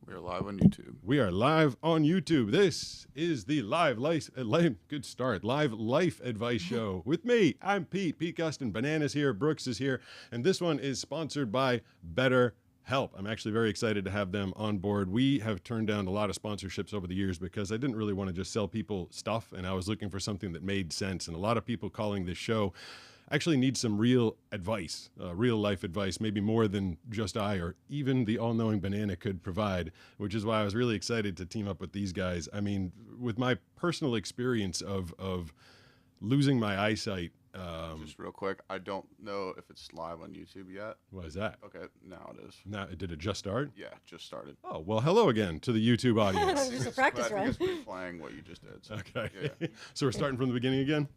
We are live on YouTube. We are live on YouTube. This is the live life advice show with me. I'm Pete Gustin. Banana's here. Brooks is here. And this one is sponsored by BetterHelp. I'm actually very excited to have them on board. We have turned down a lot of sponsorships over the years because I didn't really want to just sell people stuff, and I was looking for something that made sense. And a lot of people calling this show actually need some real advice, real life advice, maybe more than just I or even the all-knowing Banana could provide, which is why I was really excited to team up with these guys. I mean, with my personal experience of losing my eyesight. Just real quick, I don't know if it's live on YouTube yet. What is that? Okay, now it is. Now, did it just start? Yeah, just started. Oh, well, hello again to the YouTube audience. Just a practice But I run. think it's replaying what you just did. So. Okay. Yeah. So we're starting from the beginning again?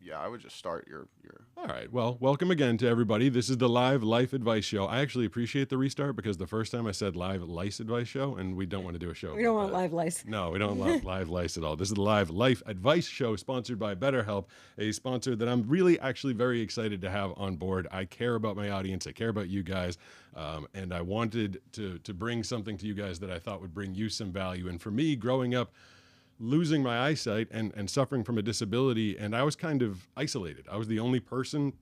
Yeah, I would just start your. All right. Well, welcome again to everybody. This is the live life advice show. I actually appreciate the restart because the first time I said live lice advice show, and we don't want to do a show. We don't want live lice. No, we don't want live lice at all. This is the live life advice show sponsored by BetterHelp, a sponsor that I'm really actually very excited to have on board. I care about my audience. I care about you guys. And I wanted to bring something to you guys that I thought would bring you some value. And for me, growing up, losing my eyesight and suffering from a disability, and I was kind of isolated. I was the only person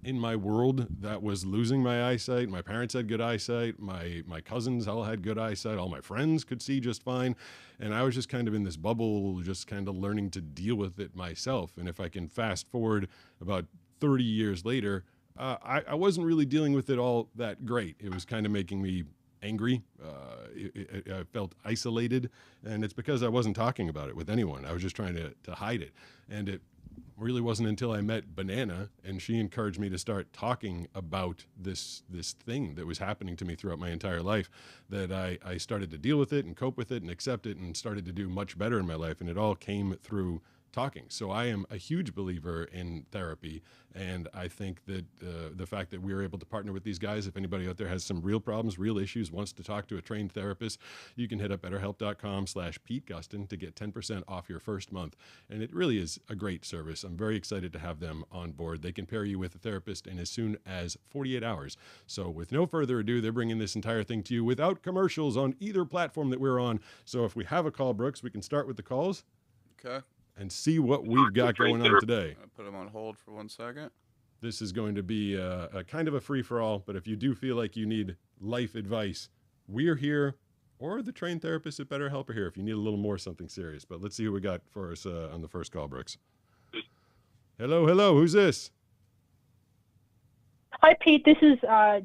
in my world that was losing my eyesight. My parents had good eyesight. My cousins all had good eyesight. All my friends could see just fine. And I was just kind of in this bubble, just kind of learning to deal with it myself. And if I can fast forward about 30 years later, I wasn't really dealing with it all that great. It was kind of making me angry. I felt isolated, and it's because I wasn't talking about it with anyone. I was just trying to hide it. And it really wasn't until I met Banana and she encouraged me to start talking about this thing that was happening to me throughout my entire life that I started to deal with it and cope with it and accept it and started to do much better in my life. And it all came through talking. So I am a huge believer in therapy, and I think that the fact that we are able to partner with these guys, if anybody out there has some real problems, real issues, wants to talk to a trained therapist, you can hit up betterhelp.com/Pete Gustin to get 10% off your first month. And it really is a great service. I'm very excited to have them on board. They can pair you with a therapist in as soon as 48 hours. So with no further ado, they're bringing this entire thing to you without commercials on either platform that we're on. So if we have a call, Brooks, we can start with the calls. Okay. And see what we've got going on today. I'll put them on hold for 1 second. This is going to be a kind of a free-for-all, but if you do feel like you need life advice, we're here, or the trained therapists at BetterHelp are here if you need a little more something serious. But let's see who we got for us on the first call, Brooks. Hello, who's this? Hi, Pete. This is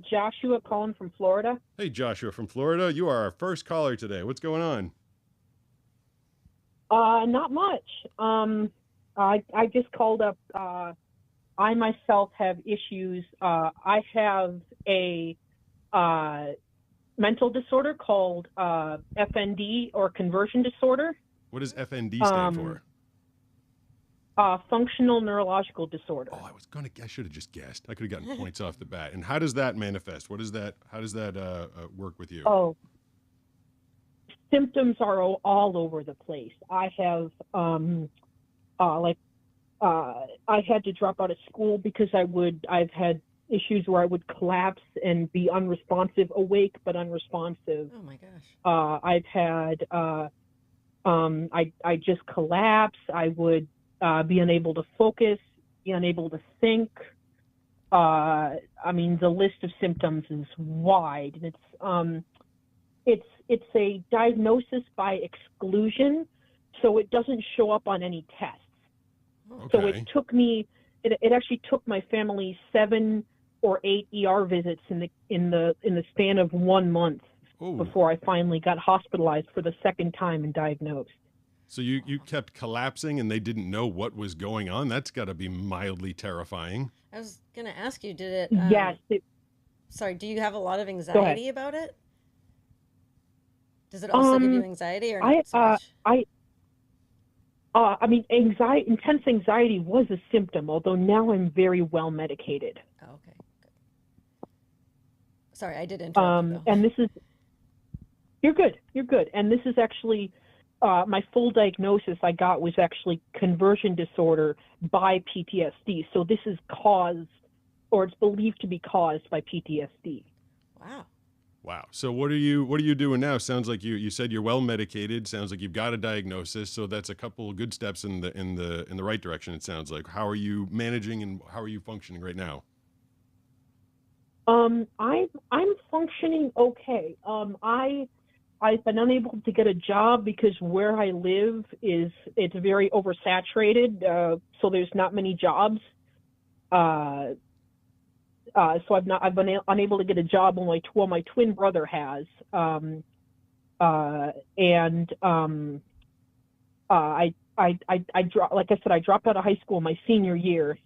Joshua calling from Florida. Hey, Joshua from Florida. You are our first caller today. What's going on? Not much. I just called up. I myself have issues. I have a mental disorder called FND, or conversion disorder. What does FND stand for? Functional neurological disorder. Oh, I should have just guessed. I could have gotten points off the bat. And how does that manifest? How does that work with you? Oh. Symptoms are all over the place. I have, I had to drop out of school because I've had issues where I would collapse and be unresponsive, awake but unresponsive. Oh my gosh. I've had, I just collapse. I would be unable to focus, be unable to think. I mean, the list of symptoms is wide, and it's a diagnosis by exclusion, so it doesn't show up on any tests. Okay. So it actually took my family 7 or 8 ER visits in the span of 1 month before I finally got hospitalized for the second time and diagnosed. So you kept collapsing and they didn't know what was going on? That's got to be mildly terrifying. I was going to ask you, did it... Yes. Sorry, do you have a lot of anxiety about it? Does it also give you anxiety or not so much? I mean, intense anxiety was a symptom, although now I'm very well medicated. Oh, okay. Good. Sorry, I did interrupt you, though. And this is... You're good. And this is actually... my full diagnosis I got was actually conversion disorder by PTSD. So this is caused, or it's believed to be caused by PTSD. Wow. Wow. So what are you doing now? Sounds like you said you're well medicated. Sounds like you've got a diagnosis. So that's a couple of good steps in the right direction. It sounds like. How are you managing and how are you functioning right now? I'm functioning okay. I've been unable to get a job because where I live it's very oversaturated. So there's not many jobs. So I've been unable to get a job. My twin brother has. Like I said, I dropped out of high school my senior year.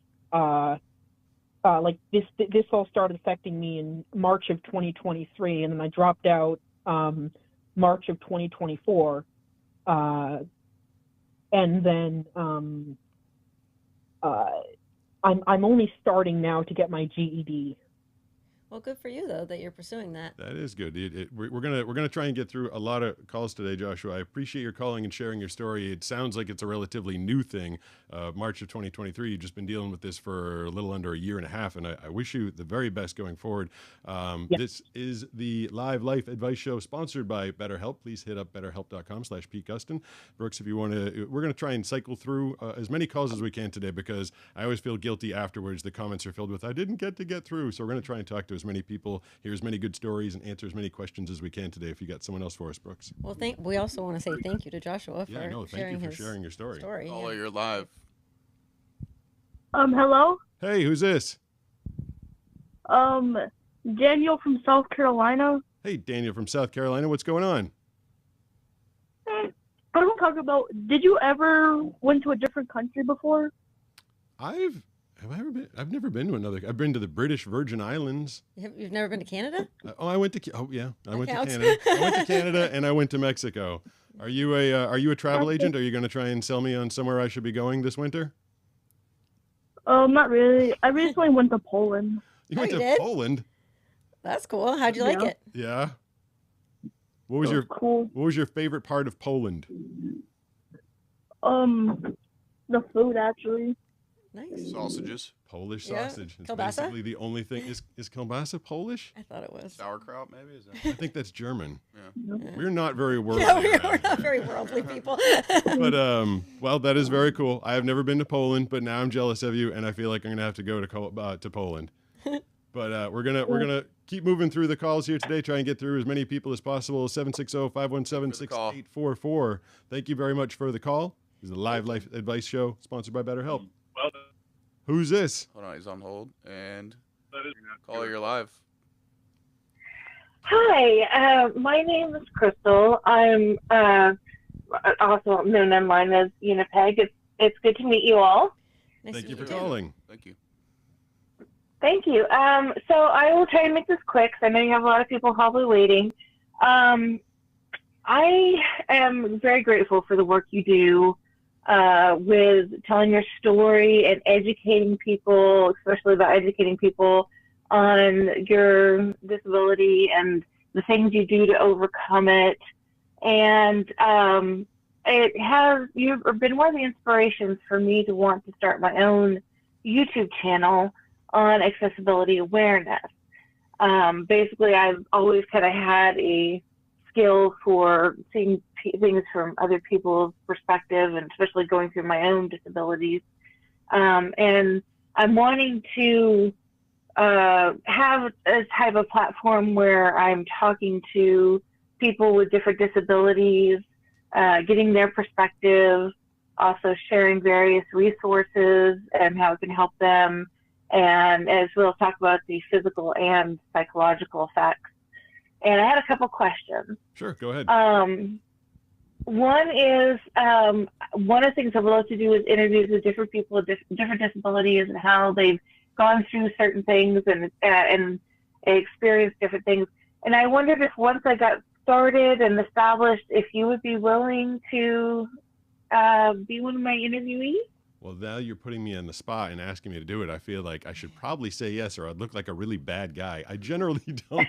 This all started affecting me in March of 2023, and then I dropped out March of 2024, and then I'm only starting now to get my GED. Well, good for you though that you're pursuing that. That is good. We're gonna try and get through a lot of calls today, Joshua. I appreciate your calling and sharing your story. It sounds like it's a relatively new thing. March of 2023. You've just been dealing with this for a little under a year and a half, and I wish you the very best going forward. This is the Live Life Advice Show sponsored by BetterHelp. Please hit up betterhelp.com/Pete Gustin. Brooks, if you want to, we're going to try and cycle through as many calls as we can today because I always feel guilty afterwards. The comments are filled with, I didn't get through. So we're going to try and talk to as many people, hear as many good stories, and answer as many questions as we can today. If you got someone else for us, Brooks. Well, we also want to say thank you to Joshua for thank sharing you for sharing your story. Caller, you're live. Hello? Hey, who's this? Daniel from South Carolina. Hey, Daniel from South Carolina. What's going on? I want to talk about, did you ever went to a different country before? I've never been to another. I've been to the British Virgin Islands. You've never been to Canada? I went to Canada. I went to Canada and I went to Mexico. Are you a travel agent? Are you going to try and sell me on somewhere I should be going this winter? Not really. I recently went to Poland. You went to Poland? That's cool. How'd you like it? Yeah. What was your favorite part of Poland? The food actually. Nice. Sausages. Polish sausage. It's Kielbasa? basically the only thing. Is kielbasa Polish? I thought it was. Sauerkraut, maybe? Is that? I think that's German. Yeah. We're not very worldly. No, we're around not here. very worldly people. But well, that is very cool. I have never been to Poland, but now I'm jealous of you, and I feel like I'm gonna have to go to Poland. But we're gonna keep moving through the calls here today. Try and get through as many people as possible. 760-517-6844. Thank you very much for the call. This is the Live Life Advice Show sponsored by BetterHelp. Well, Who's this? Hold on, he's on hold. And that is caller, you're live. Hi, my name is Crystal. I'm also known online as Unipeg. It's good to meet you all. Nice Thank to you for meet you. calling. Thank you. Thank you. So I will try to make this quick 'cause I know you have a lot of people probably waiting. I am very grateful for the work you do with telling your story and educating people, especially about educating people on your disability and the things you do to overcome it. And you've been one of the inspirations for me to want to start my own YouTube channel on accessibility awareness. Basically, I've always kind of had a skill for seeing things from other people's perspective, and especially going through my own disabilities. And I'm wanting to have a type of platform where I'm talking to people with different disabilities, getting their perspective, also sharing various resources and how it can help them, and as we'll talk about the physical and psychological effects. And I had a couple questions. Sure, go ahead. One is, one of the things I would love to do is interviews with different people with different disabilities and how they've gone through certain things and experienced different things. And I wondered if once I got started and established, if you would be willing to be one of my interviewees? Well, now you're putting me on the spot and asking me to do it. I feel like I should probably say yes, or I'd look like a really bad guy. I generally don't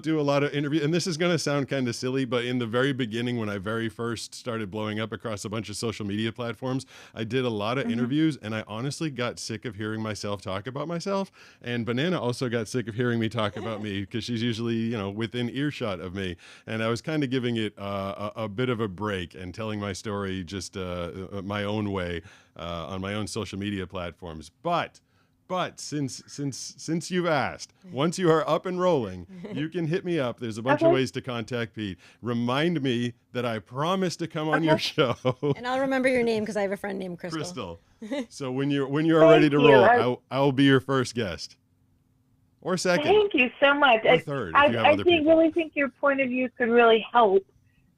do a lot of interviews, and this is going to sound kind of silly, but in the very beginning, when I very first started blowing up across a bunch of social media platforms, I did a lot of interviews, and I honestly got sick of hearing myself talk about myself. And Banana also got sick of hearing me talk about me because she's usually, you know, within earshot of me. And I was kind of giving it a bit of a break and telling my story just my own way on my own social media platforms. But since you've asked, once you are up and rolling, you can hit me up. There's a bunch of ways to contact Pete. Remind me that I promised to come on your show. And I'll remember your name because I have a friend named Crystal. So when you're ready to roll, I'll be your first guest. Or second. Thank you so much. Or third. I really think your point of view could really help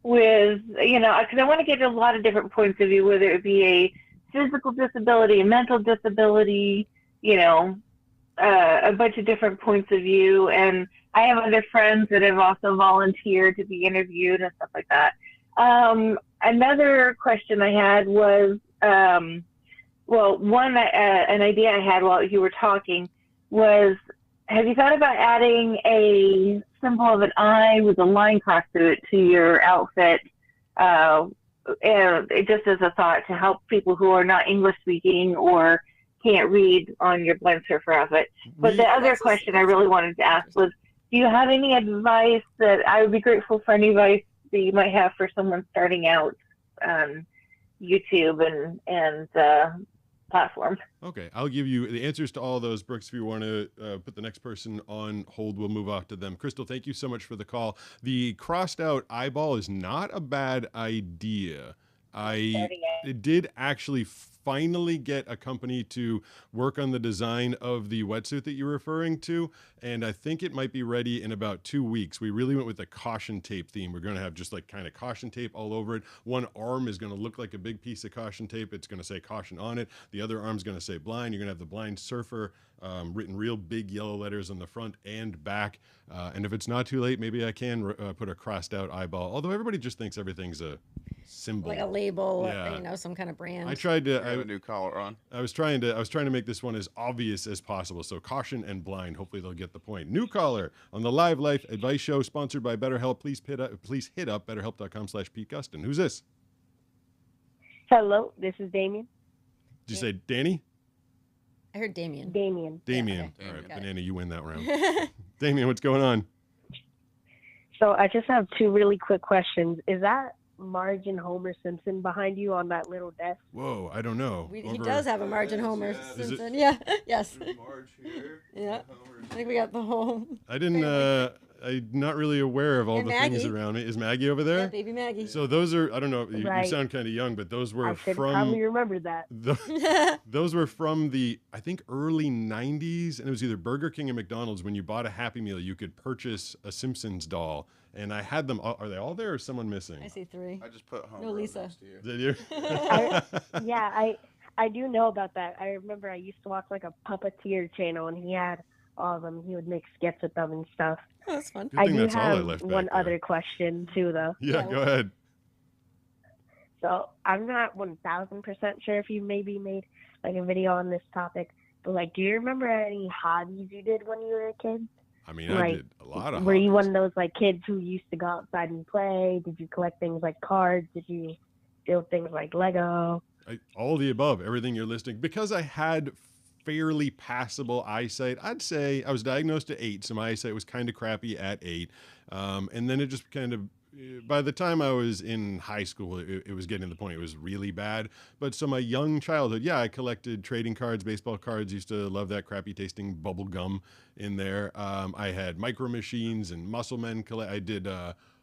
with, you know, because I want to get a lot of different points of view, whether it be a physical disability, a mental disability, you know, a bunch of different points of view. And I have other friends that have also volunteered to be interviewed and stuff like that. Another question I had was, well, one, an idea I had while you were talking was, have you thought about adding a symbol of an eye with a line cross through it to your outfit? And it just as a thought to help people who are not English speaking or can't read on your blind surfer outfit. But the other question I really wanted to ask was, do you have any advice that I would be grateful for any advice that you might have for someone starting out on YouTube and platform? Okay, I'll give you the answers to all those. Brooks, if you want to put the next person on hold, we'll move off to them. Crystal, thank you so much for the call. The crossed out eyeball is not a bad idea. I did actually finally get a company to work on the design of the wetsuit that you're referring to, and I think it might be ready in about 2 weeks. We really went with the caution tape theme. We're going to have just like kind of caution tape all over it. One arm is going to look like a big piece of caution tape. It's going to say caution on it. The other arm's going to say blind. You're going to have the blind surfer written real big yellow letters on the front and back. And if it's not too late, maybe I can put a crossed out eyeball, although everybody just thinks everything's a symbol, like a label, you know, some kind of brand. I tried to. I have a new collar on. I was trying to make this one as obvious as possible. So caution and blind. Hopefully they'll get the point. New caller on the Live Life Advice Show, sponsored by BetterHelp. Please hit up BetterHelp.com/Pete Gustin. Who's this? Hello, this is Damien. Did you say Danny? I heard Damien. Damien. Damien. Yeah, okay. All right, Banana, you win that round. Damien, what's going on? So I just have two really quick questions. Is that Marge and Homer Simpson behind you on that little desk? Whoa, I don't know. He does have a Marge and Homer Simpson. Is Yes. Marge here. Yeah. I think we got the home. I didn't. I'm not really aware of all And the Maggie. things around me. Is Maggie over there? Yeah, baby Maggie. So those are, I don't know, you Right. sound kind of young, but those were I should from, probably remember that. those were from the, I think, early 90s, and it was either Burger King or McDonald's. When you bought a Happy Meal, you could purchase a Simpsons doll, and I had them. Are they all there, or is someone missing? I see 3. I just put home. No, Lisa. Next to you. Did you? Yeah, I do know about that. I remember I used to watch like a puppeteer channel, and he had all of them. He would make skits with them and stuff. Oh, that's fun. Good I thing do that's all I have left back one there. other question too, though. Yeah, go ahead. So I'm not 1,000% sure if you maybe made like a video on this topic, but like, do you remember any hobbies you did when you were a kid? I mean, I Like, did a lot of Were you hobbies. one of those like kids who used to go outside and play? Did you collect things like cards? Did you build things like Lego? All the above, everything you're listing. Because I had fairly passable eyesight, I'd say I was diagnosed at 8, so my eyesight was kind of crappy at 8. And then it just kind of, by the time I was in high school, it was getting to the point it was really bad. But so my young childhood, yeah, I collected trading cards, baseball cards, used to love that crappy tasting bubble gum in there. I had micro machines and muscle men. I did,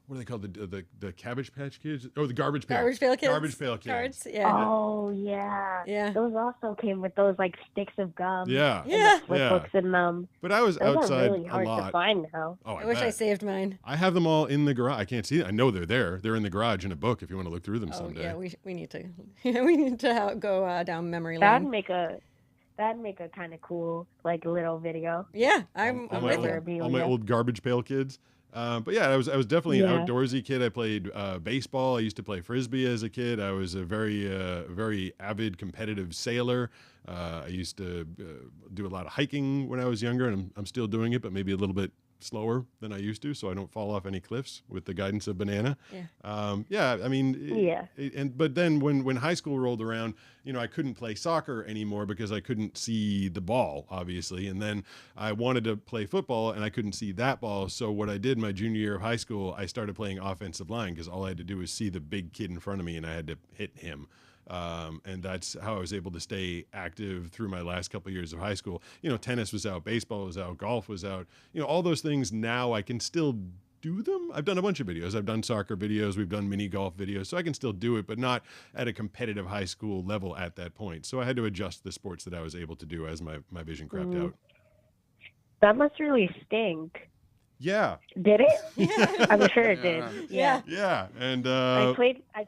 what are they called? The Cabbage Patch Kids? Oh, the Garbage Pail. Garbage Pail Kids. Garbage Pail Kids. Cards. Yeah. Oh yeah. Yeah. Those also came with those like sticks of gum. Yeah. Yeah. Flip Yeah. books in them. But I was Those outside are really a hard to lot. find now. Oh, I wish I bet. saved mine. I have them all in the garage. I can't see them. I know they're there. They're in the garage in a book if you want to look through them Oh someday. yeah, we need to. We need to go down memory That'd lane. make a kind of cool like little video. Yeah, I'm all with my you. old, all my old Garbage Pail Kids. But yeah, I was definitely an Yeah. outdoorsy kid. I played baseball. I used to play frisbee as a kid. I was a very avid competitive sailor. I used to do a lot of hiking when I was younger, and I'm still doing it, but maybe a little bit slower than I used to, so I don't fall off any cliffs with the guidance of Banana. Yeah. I mean, Yeah. but then when high school rolled around, I couldn't play soccer anymore because I couldn't see the ball, obviously. And then I wanted to play football and I couldn't see that ball. So what I did my junior year of high school, I started playing offensive line because all I had to do was see the big kid in front of me and I had to hit him. And that's how I was able to stay active through my last couple of years of high school. Tennis was out, baseball was out, golf was out. All those things now I can still do them. I've done a bunch of videos. I've done soccer videos. We've done mini golf videos. So I can still do it, but not at a competitive high school level at that point. So I had to adjust the sports that I was able to do as my vision crapped out. That must really stink. Yeah. Did it? I'm sure it did. Yeah. Yeah. And I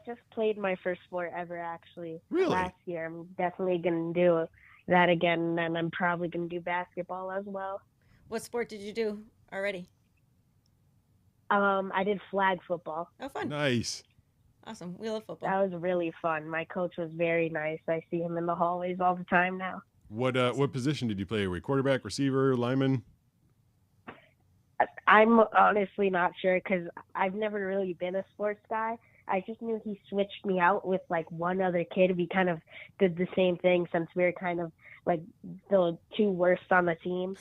just played my first sport ever, actually. Really? Last year. I'm definitely going to do that again, and I'm probably going to do basketball as well. What sport did you do already? I did flag football. Oh, fun. nice. Awesome. We love football. That was really fun. My coach was very nice. I see him in the hallways all the time now. What position did you play? Were you quarterback, receiver, lineman? I'm honestly not sure because I've never really been a sports guy. I just knew he switched me out with like one other kid. We kind of did the same thing since we were kind of like the two worst on the team.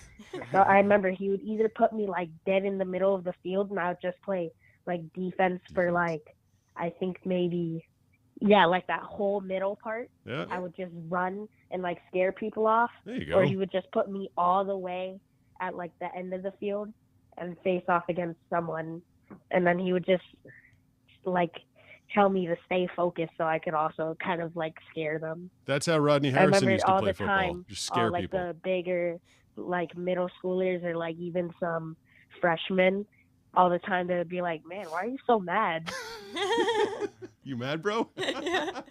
So I remember he would either put me like dead in the middle of the field and I would just play like defense for like, I think maybe, like that whole middle part. Yeah. I would just run and like scare people off. There you go. Or he would just put me all the way at like the end of the field and face off against someone. And then he would just like tell me to stay focused so I could also kind of like scare them. That's how Rodney I Harrison remember used to all play the football. time, Just scare like people. the bigger like middle schoolers or like even some freshmen all the time they would be like, man, why are you so mad? You mad, bro? Yeah.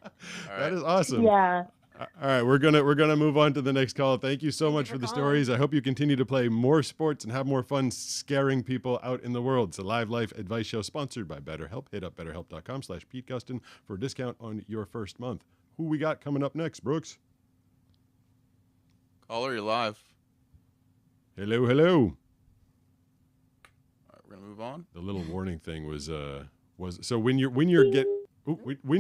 That is awesome. Yeah. All right, we're gonna move on to the next call. Thank you so much for the stories. I hope you continue to play more sports and have more fun scaring people out in the world. It's a live life advice show sponsored by BetterHelp. Hit up betterhelp.com/Pete Gustin for a discount on your first month. Who we got coming up next, Brooks? Caller, you're live. Hello, hello. All right, we're gonna move on. The little warning thing was so when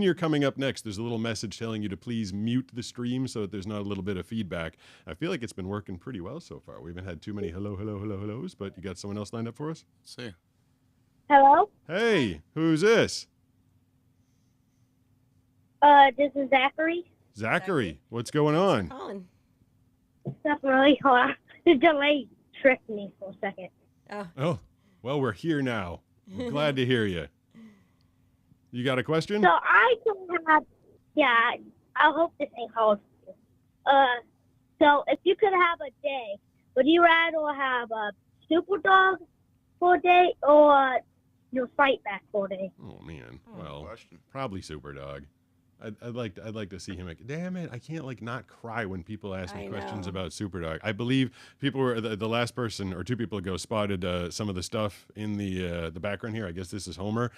you're coming up next, there's a little message telling you to please mute the stream so that there's not a little bit of feedback. I feel like it's been working pretty well so far. We haven't had too many hellos, but you got someone else lined up for us? Let's see. Hello? Hey, who's this? This is Zachary. Zachary. What's going on? Colin. Nothing really. Hold on. The delay tricked me for a second. Oh, Oh, well, we're here now. I'm glad to hear you. You got a question? So I can have, I hope this ain't hard for you. So if you could have a day, would you rather have a super dog for a day or your fight back for a day? Oh man. Good Well, question. probably Super Dog. I'd like to see him. Like, damn it! I can't not cry when people ask me I questions know. about Superdog. I believe people were the last person or two people ago spotted some of the stuff in the background here. I guess this is Homer.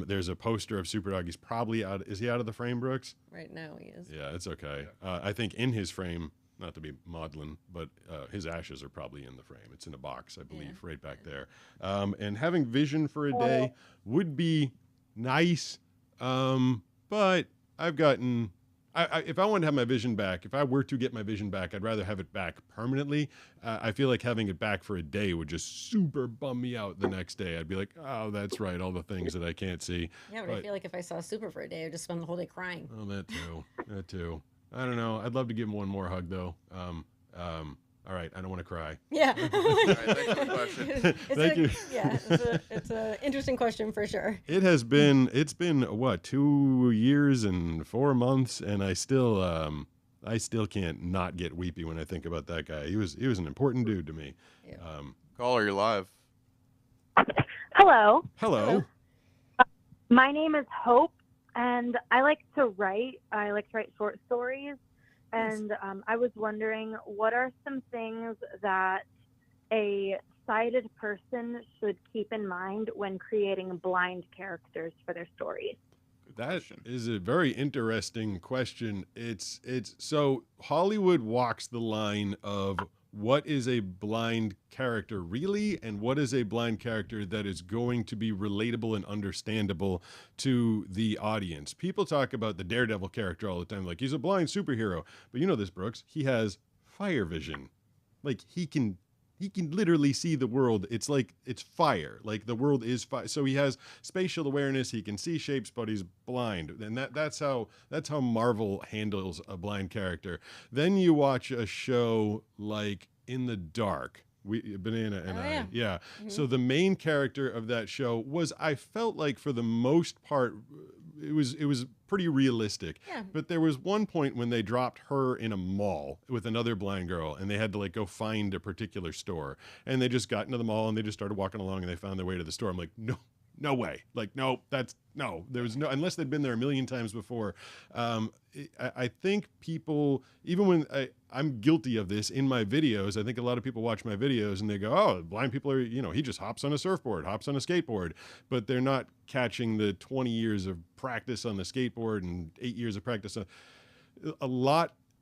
There's a poster of Superdog. He's probably out. Is he out of the frame, Brooks? right now he is. Yeah, it's okay. I think in his frame, not to be maudlin, but his ashes are probably in the frame. It's in a box, I believe, right back there. And having vision for a day would be nice, but I've gotten. If I wanted to have my vision back, if I were to get my vision back, I'd rather have it back permanently. I feel like having it back for a day would just super bum me out the next day. I'd be like, oh, that's right, all the things that I can't see. Yeah, but I feel like if I saw Super for a day, I'd just spend the whole day crying. Oh, that too. I don't know. I'd love to give him one more hug though. All right, I don't want to cry. Yeah. Thanks for the question. Thank you. Yeah, it's an interesting question for sure. It's been what, 2 years and 4 months, and I still can't not get weepy when I think about that guy. He was an important dude to me. Yeah. Caller, you're live. Hello. Hello. My name is Hope, and I like to write. I like to write short stories. And I was wondering, what are some things that a sighted person should keep in mind when creating blind characters for their stories? That is a very interesting question. It's so Hollywood walks the line of what is a blind character really, and what is a blind character that is going to be relatable and understandable to the audience. People talk about the Daredevil character all the time, like he's a blind superhero. But you know this, Brooks, he has fire vision. Like he can literally see the world. It's like it's fire. Like the world is fire. So he has spatial awareness. He can see shapes, but he's blind. And that's how Marvel handles a blind character. Then you watch a show like In the Dark. Banana and I. Mm-hmm. So the main character of that show was, I felt like for the most part, it was pretty realistic. Yeah. But there was one point when they dropped her in a mall with another blind girl, and they had to like go find a particular store. And they just got into the mall and they just started walking along and they found their way to the store. I'm like, no way. Like, no, there was no, unless they'd been there a million times before. I think people, even when I'm guilty of this in my videos, I think a lot of people watch my videos and they go, oh, blind people are, he just hops on a surfboard, hops on a skateboard, but they're not catching the 20 years of practice on the skateboard and 8 years of practice.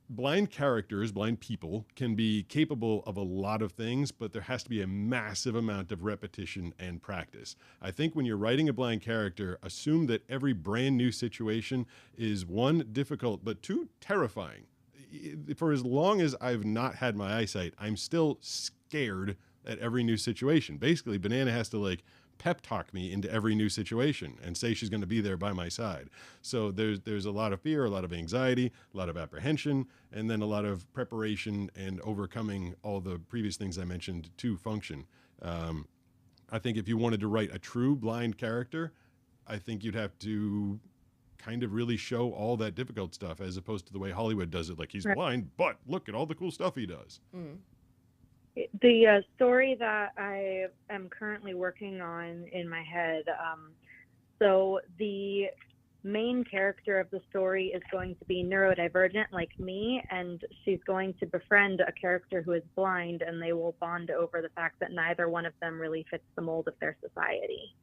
Blind characters, blind people can be capable of a lot of things, but there has to be a massive amount of repetition and practice. I think when you're writing a blind character, assume that every brand new situation is, one, difficult, but two, terrifying. For as long as I've not had my eyesight, I'm still scared at every new situation. Basically, Banana has to like pep talk me into every new situation and say she's going to be there by my side. So there's a lot of fear, a lot of anxiety, a lot of apprehension, and then a lot of preparation and overcoming all the previous things I mentioned to function. I think if you wanted to write a true blind character, I think you'd have to kind of really show all that difficult stuff, as opposed to the way Hollywood does it. Like, he's blind, but look at all the cool stuff he does. Mm. The story that I am currently working on in my head, so the main character of the story is going to be neurodivergent like me, and she's going to befriend a character who is blind, and they will bond over the fact that neither one of them really fits the mold of their society.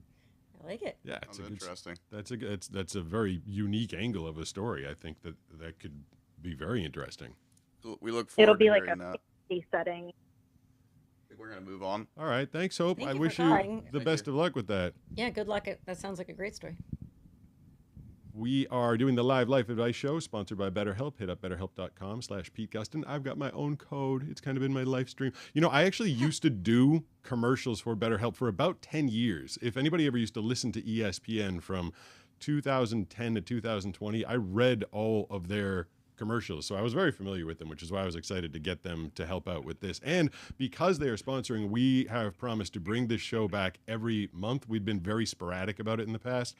I like it. Yeah, it's interesting. That's a very unique angle of a story. I think that could be very interesting. We look forward to hearing that. It'll be like a setting. We're going to move on. All right. Thanks, Hope. I wish you the best of luck with that. Yeah, good luck. That sounds like a great story. We are doing the live life advice show sponsored by BetterHelp. Hit up betterhelp.com/Pete Gustin. I've got my own code. It's kind of in my live stream. I actually used to do commercials for BetterHelp for about 10 years. If anybody ever used to listen to ESPN from 2010 to 2020, I read all of their commercials. So I was very familiar with them, which is why I was excited to get them to help out with this. And because they are sponsoring, we have promised to bring this show back every month. We've been very sporadic about it in the past.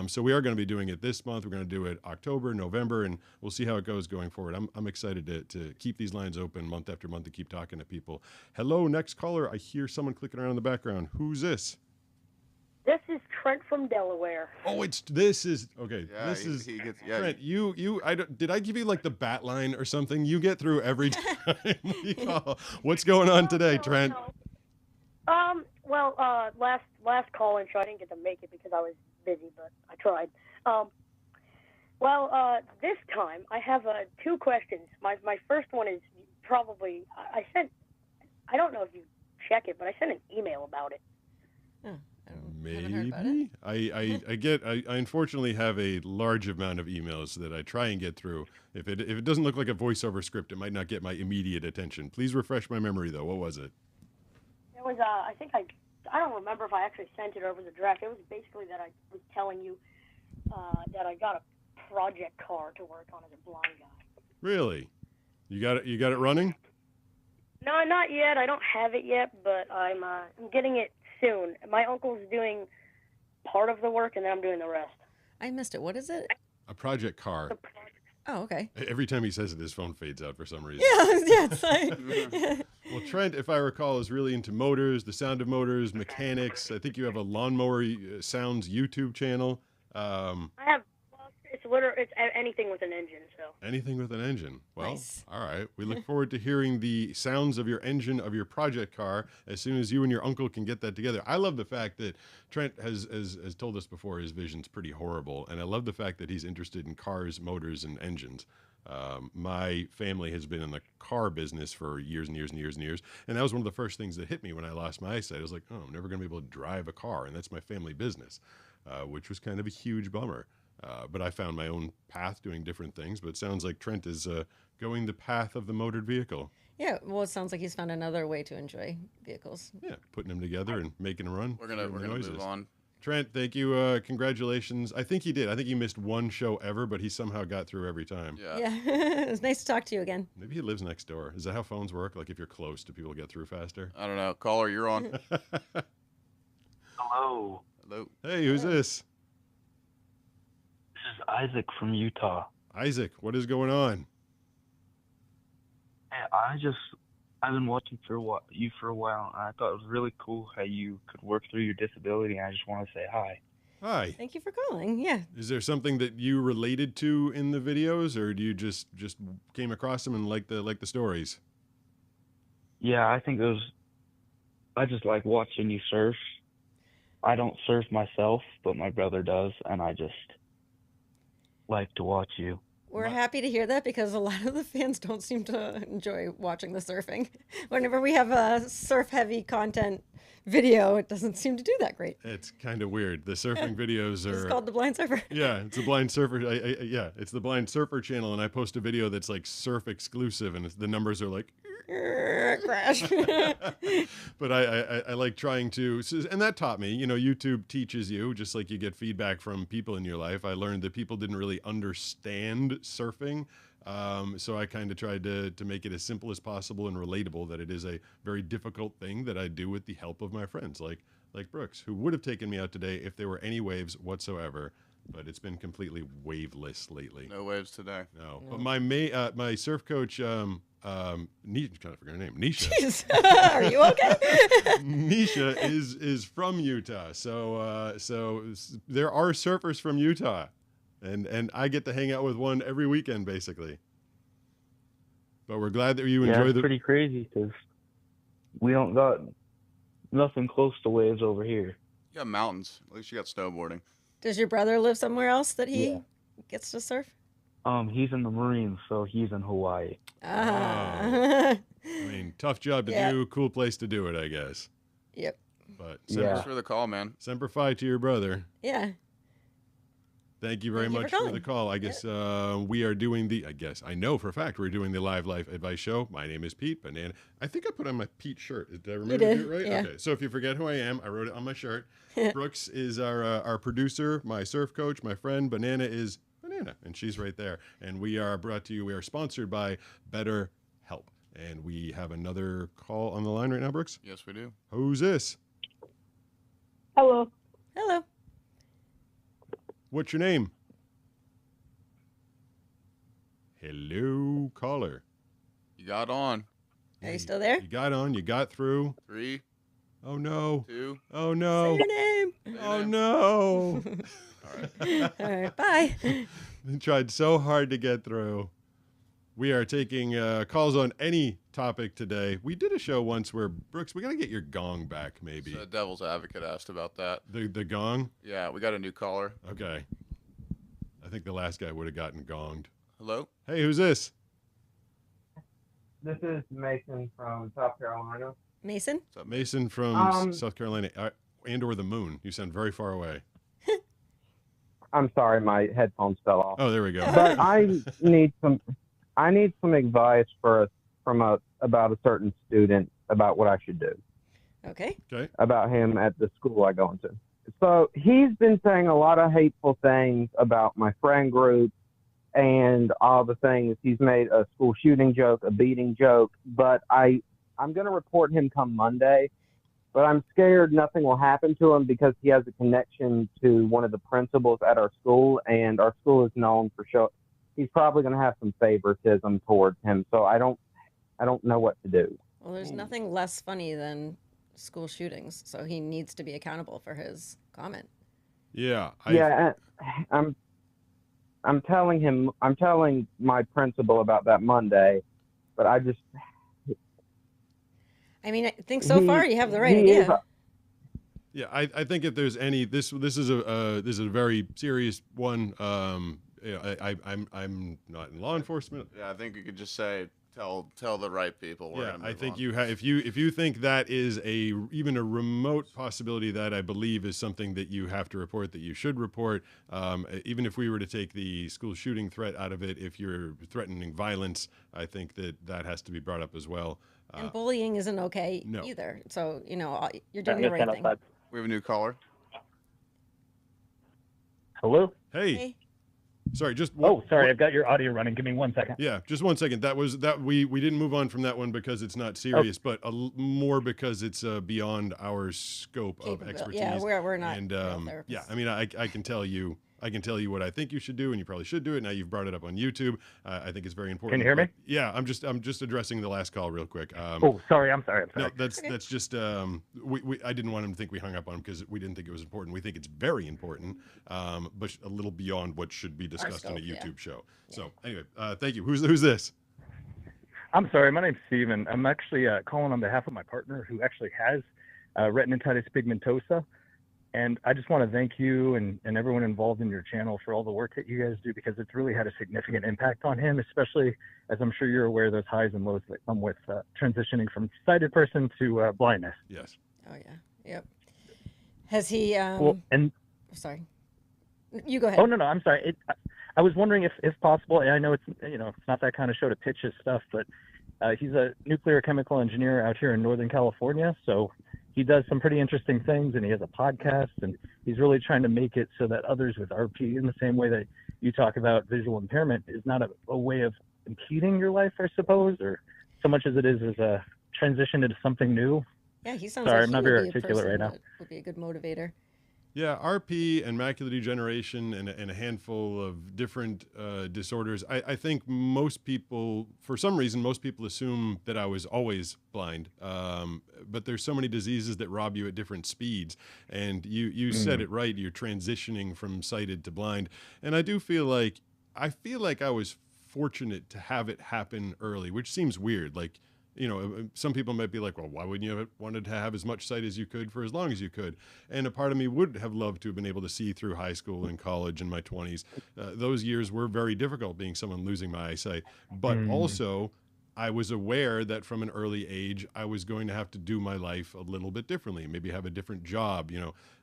So we are going to be doing it this month. We're going to do it October, November, and we'll see how it goes going forward. I'm excited to keep these lines open month after month to keep talking to people. Hello, next caller. I hear someone clicking around in the background. Who's this? This is Trent from Delaware. Oh, this is okay. Yeah, this is Trent. Did I give you like the bat line or something? You get through every time we call. What's going on today, Trent? Well, last call-in show I didn't get to make it because I was busy, but I tried. This time I have two questions. My first one is probably I don't know if you check it, but I sent an email about it. Oh. Maybe I unfortunately have a large amount of emails that I try and get through. If it doesn't look like a voiceover script, it might not get my immediate attention. Please refresh my memory though. What was it? It was I don't remember if I actually sent it over the draft. It was basically that I was telling you that I got a project car to work on as a blind guy. Really? You got it running? No, not yet. I don't have it yet, but I'm getting it soon. My uncle's doing part of the work, and then I'm doing the rest. I missed it. What is it? A project car. Oh, okay. Every time he says it, his phone fades out for some reason. Yeah, it's like... Well, Trent, if I recall, is really into motors, the sound of motors, mechanics. I think you have a lawnmower sounds YouTube channel. I have. Well, It's anything with an engine. So Anything with an engine. Well, Nice. all right. We look forward to hearing the sounds of your engine of your project car as soon as you and your uncle can get that together. I love the fact that Trent has told us before his vision's pretty horrible, and I love the fact that he's interested in cars, motors, and engines. My family has been in the car business for years and years and years and years, and that was one of the first things that hit me when I lost my eyesight. I was like, oh, I'm never going to be able to drive a car, and that's my family business, which was kind of a huge bummer. But I found my own path doing different things. But it sounds like Trent is going the path of the motored vehicle. Yeah, well, it sounds like he's found another way to enjoy vehicles. Yeah, putting them together and making them run. We're gonna noises. move on. Trent, thank you. Congratulations. I think he did. I think he missed one show ever, but he somehow got through every time. Yeah. Yeah, it was nice to talk to you again. Maybe he lives next door. Is that how phones work? Like if you're close, do people get through faster? I don't know. Caller, you're on. Hello, Hello. Hey, who's this? this is Isaac from Utah. Isaac, what is going on? Hey, I've been watching you for a while, and I thought it was really cool how you could work through your disability, and I just want to say hi. Hi. Thank you for calling. Yeah. Is there something that you related to in the videos, or do you just came across them and like the stories? Yeah, I just like watching you surf. I don't surf myself, but my brother does, and I just like to watch you. We're happy to hear that because a lot of the fans don't seem to enjoy watching the surfing. Whenever we have a surf-heavy content video, it doesn't seem to do that great. It's kind of weird. The surfing videos are. It's called The Blind Surfer. Yeah, it's a blind surfer. Yeah, it's the Blind Surfer channel, and I post a video that's like surf exclusive, and the numbers are like. Crash. But I like trying to, and that taught me, YouTube teaches you, just like you get feedback from people in your life. I learned that people didn't really understand surfing. So I kind of tried to make it as simple as possible and relatable, that it is a very difficult thing that I do with the help of my friends, like Brooks, who would have taken me out today if there were any waves whatsoever. But it's been completely waveless lately. No waves today. No. But my surf coach, trying to forget her name, Nisha. Jeez. Are you okay? Nisha is from Utah, so there are surfers from Utah, and I get to hang out with one every weekend basically. But we're glad that you enjoy it's pretty crazy because we don't got nothing close to waves over here. You got mountains. At least you got snowboarding. Does your brother live somewhere else that he gets to surf? He's in the Marines, so he's in Hawaii. Ah. I mean, tough job to do, cool place to do it, I guess. Yep. But Thanks for the call, man. Semper Fi to your brother. Yeah. Thank you very much for the call. I guess we are doing I know for a fact we're doing the Live Life Advice Show. My name is Pete Banana. I think I put on my Pete shirt. Did I remember to do it right? Yeah. Okay. So if you forget who I am, I wrote it on my shirt. Brooks is our producer, my surf coach, my friend. Banana is Banana, and she's right there. And we are brought to you, we are sponsored by Better Help. And we have another call on the line right now, Brooks? Yes, we do. Who's this? Hello. Hello. What's your name? Hello, caller. You got on. Are you still there? You got on. You got through. 3, Oh, no. 2. Oh, no. Say your name. Oh, no. All right. All right. Bye. We tried so hard to get through. We are taking calls on any topic today. We did a show once where, Brooks, we got to get your gong back, maybe. So Devil's Advocate asked about that. The gong? Yeah, we got a new caller. Okay. I think the last guy would have gotten gonged. Hello? Hey, who's this? This is Mason from South Carolina. Mason? What's up, Mason from South Carolina and or the moon. You sound very far away. I'm sorry, my headphones fell off. Oh, there we go. But I need some advice about a certain student about what I should do. Okay. Okay. About him at the school I go into. So he's been saying a lot of hateful things about my friend group and all the things. He's made a school shooting joke, a beating joke, but I'm going to report him come Monday. But I'm scared nothing will happen to him because he has a connection to one of the principals at our school, and our school is known for he's probably going to have some favoritism towards him. So I don't know what to do. Well, there's nothing less funny than school shootings, so he needs to be accountable for his comment. Yeah. I'm telling my principal about that Monday, but I think so far you have the right idea. Yeah, I think if there's any, this is a very serious one. I'm not in law enforcement. Yeah, I think you could just say tell the right people. Yeah, I think if you think that is even a remote possibility, that I believe is something that you have to report, that you should report. Even if we were to take the school shooting threat out of it, if you're threatening violence, I think that has to be brought up as well. And bullying isn't okay either. So you're doing the right thing. We have a new caller. Hello? Hey. Sorry, just sorry, I've got your audio running. Give me 1 second. Yeah, just 1 second. We didn't move on from that one because it's not serious, but more because it's beyond our scope of expertise. Yeah, we're not. And yeah, I mean, I can tell you what I think you should do, and you probably should do it. Now you've brought it up on YouTube. I think it's very important. Can you hear me? Yeah, I'm just addressing the last call real quick. Sorry, I'm sorry. No, that's just I didn't want him to think we hung up on him because we didn't think it was important. We think it's very important, but a little beyond what should be discussed on a YouTube show. So anyway, thank you. Who's this? I'm sorry. My name's Steven. I'm actually calling on behalf of my partner who actually has retinitis pigmentosa. And I just want to thank you and everyone involved in your channel for all the work that you guys do, because it's really had a significant impact on him, especially as I'm sure you're aware, those highs and lows that come with transitioning from sighted person to blindness. Yes. Oh, yeah. Yep. Has he... sorry. You go ahead. Oh, no, I'm sorry. I was wondering if possible, and I know it's not that kind of show to pitch his stuff, but he's a nuclear chemical engineer out here in Northern California, so he does some pretty interesting things, and he has a podcast, and he's really trying to make it so that others with RP, in the same way that you talk about visual impairment, is not a way of impeding your life, I suppose, or so much as it is as a transition into something new. Yeah, he sounds Sorry, like I'm not very articulate right now. Would be a good motivator. Yeah, RP and macular degeneration and a handful of different disorders. I think most people, for some reason, assume that I was always blind. But there's so many diseases that rob you at different speeds. And you said it right. You're transitioning from sighted to blind. And I do feel like I was fortunate to have it happen early, which seems weird. Like, some people might be like, well, why wouldn't you have wanted to have as much sight as you could for as long as you could? And a part of me would have loved to have been able to see through high school and college in my 20s. Those years were very difficult, being someone losing my eyesight. But also, I was aware that from an early age, I was going to have to do my life a little bit differently, maybe have a different job.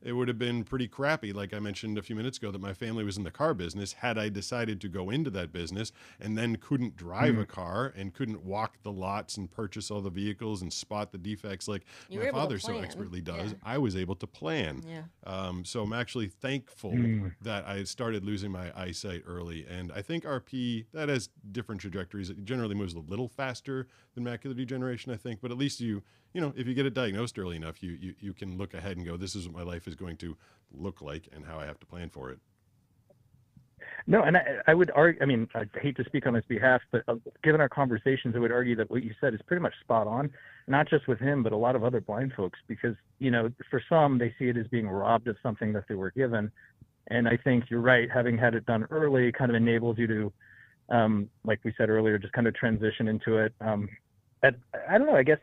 It would have been pretty crappy, like I mentioned a few minutes ago, that my family was in the car business. Had I decided to go into that business and then couldn't drive a car and couldn't walk the lots and purchase all the vehicles and spot the defects like my father so expertly does, I was able to plan. Yeah. So I'm actually thankful that I started losing my eyesight early. And I think RP, that has different trajectories. It generally moves a little faster than macular degeneration, I think, but at least if you get it diagnosed early enough, you can look ahead and go, this is what my life is going to look like and how I have to plan for it. No, and I would argue, I hate to speak on his behalf, but given our conversations, I would argue that what you said is pretty much spot on, not just with him, but a lot of other blind folks, because, for some, they see it as being robbed of something that they were given. And I think you're right, having had it done early kind of enables you to, like we said earlier, just kind of transition into it. At, I don't know, I guess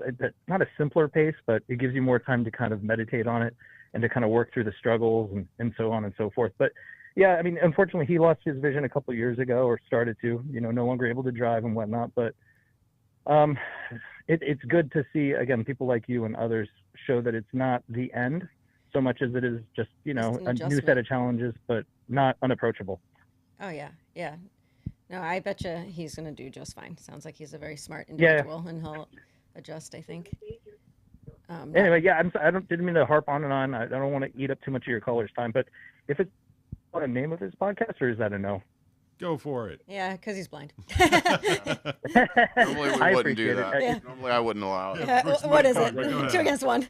not a simpler pace, but it gives you more time to kind of meditate on it and to kind of work through the struggles and so on and so forth. But yeah, unfortunately, he lost his vision a couple of years ago, or started to, no longer able to drive and whatnot. But it's good to see, again, people like you and others show that it's not the end so much as it is just, a new set of challenges, but not unapproachable. Oh, yeah. Yeah. No, I bet you he's going to do just fine. Sounds like he's a very smart individual, and he'll adjust, I think. Anyway, yeah, didn't mean to harp on and on. I don't want to eat up too much of your caller's time, but if it's what a name of his podcast, or is that a no? Go for it. Yeah, because he's blind. Normally we wouldn't do that. Yeah. Normally I wouldn't allow it. What is it? 2 against 1.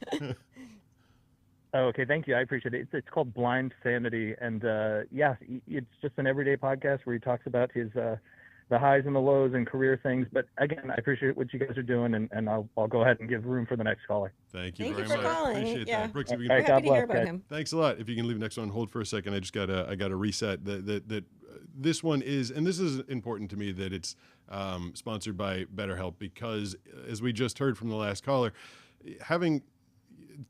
Oh, okay, thank you. I appreciate it. It's called Blind Sanity, and it's just an everyday podcast where he talks about his the highs and the lows and career things. But again, I appreciate what you guys are doing, and I'll go ahead and give room for the next caller. Thank you Thank very you for much. calling. Appreciate Yeah. that. Brooks, if we We're can, happy to hear about him. Thanks a lot. If you can leave next one on hold for a second, I got to reset that this one is, and this is important to me that it's sponsored by BetterHelp, because as we just heard from the last caller, having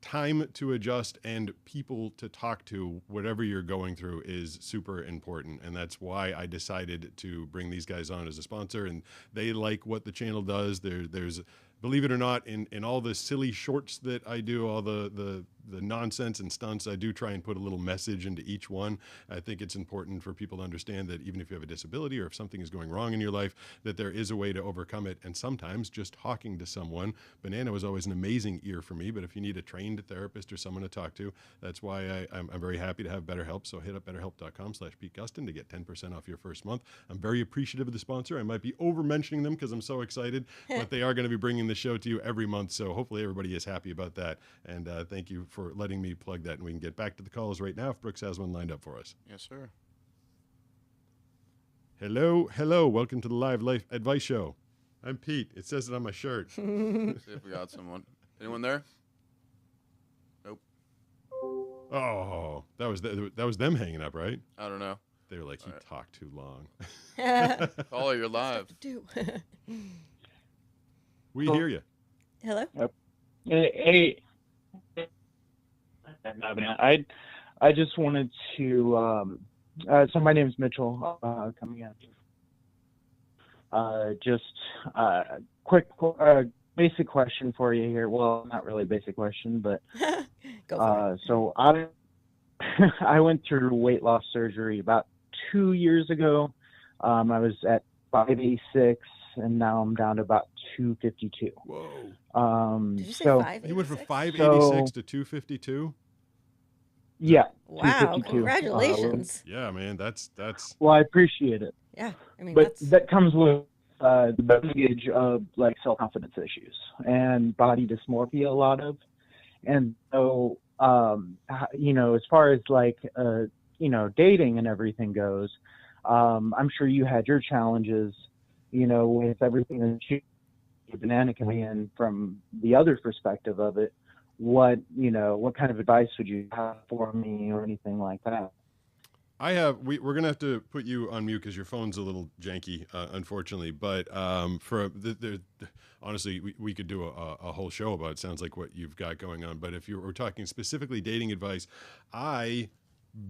time to adjust and people to talk to whatever you're going through is super important, and that's why I decided to bring these guys on as a sponsor, and they like what the channel does. There's believe it or not, in all the silly shorts that I do, all the nonsense and stunts, I do try and put a little message into each one. I think it's important for people to understand that even if you have a disability or if something is going wrong in your life, that there is a way to overcome it. And sometimes just talking to someone, Banana was always an amazing ear for me, but if you need a trained therapist or someone to talk to, that's why I'm very happy to have BetterHelp. So hit up betterhelp.com/PeteGustin to get 10% off your first month. I'm very appreciative of the sponsor. I might be over mentioning them because I'm so excited, but they are going to be bringing the show to you every month. So hopefully everybody is happy about that. And thank you for letting me plug that, and we can get back to the calls right now if Brooks has one lined up for us. Yes, sir. Hello. Welcome to the Live Life Advice Show. I'm Pete. It says it on my shirt. See if we got someone. Anyone there? Nope. Oh, that was them hanging up, right? I don't know. They were like, he talked too long. Caller, you're live. We hear you. Hello. Yep. Hey. I just wanted to. So my name is Mitchell. Coming in. Just quick, basic question for you here. Well, not really a basic question, but Go for it. so I went through weight loss surgery about 2 years ago. I was at 586, and now I'm down to about 252. Whoa. Did you say so 586? You went from 586 to 252? Yeah. Wow, 252. congratulations. Yeah, man, that's. Well, I appreciate it. Yeah, I mean, But that's... that comes with the baggage of like self-confidence issues and body dysmorphia, a lot of. And so, as far as like, dating and everything goes, I'm sure you had your challenges, with everything that you, Banana coming in from the other perspective of it. What kind of advice would you have for me or anything like that? We're going to have to put you on mute because your phone's a little janky, unfortunately. But honestly, we could do a whole show about it. Sounds like what you've got going on. But if you were talking specifically dating advice, I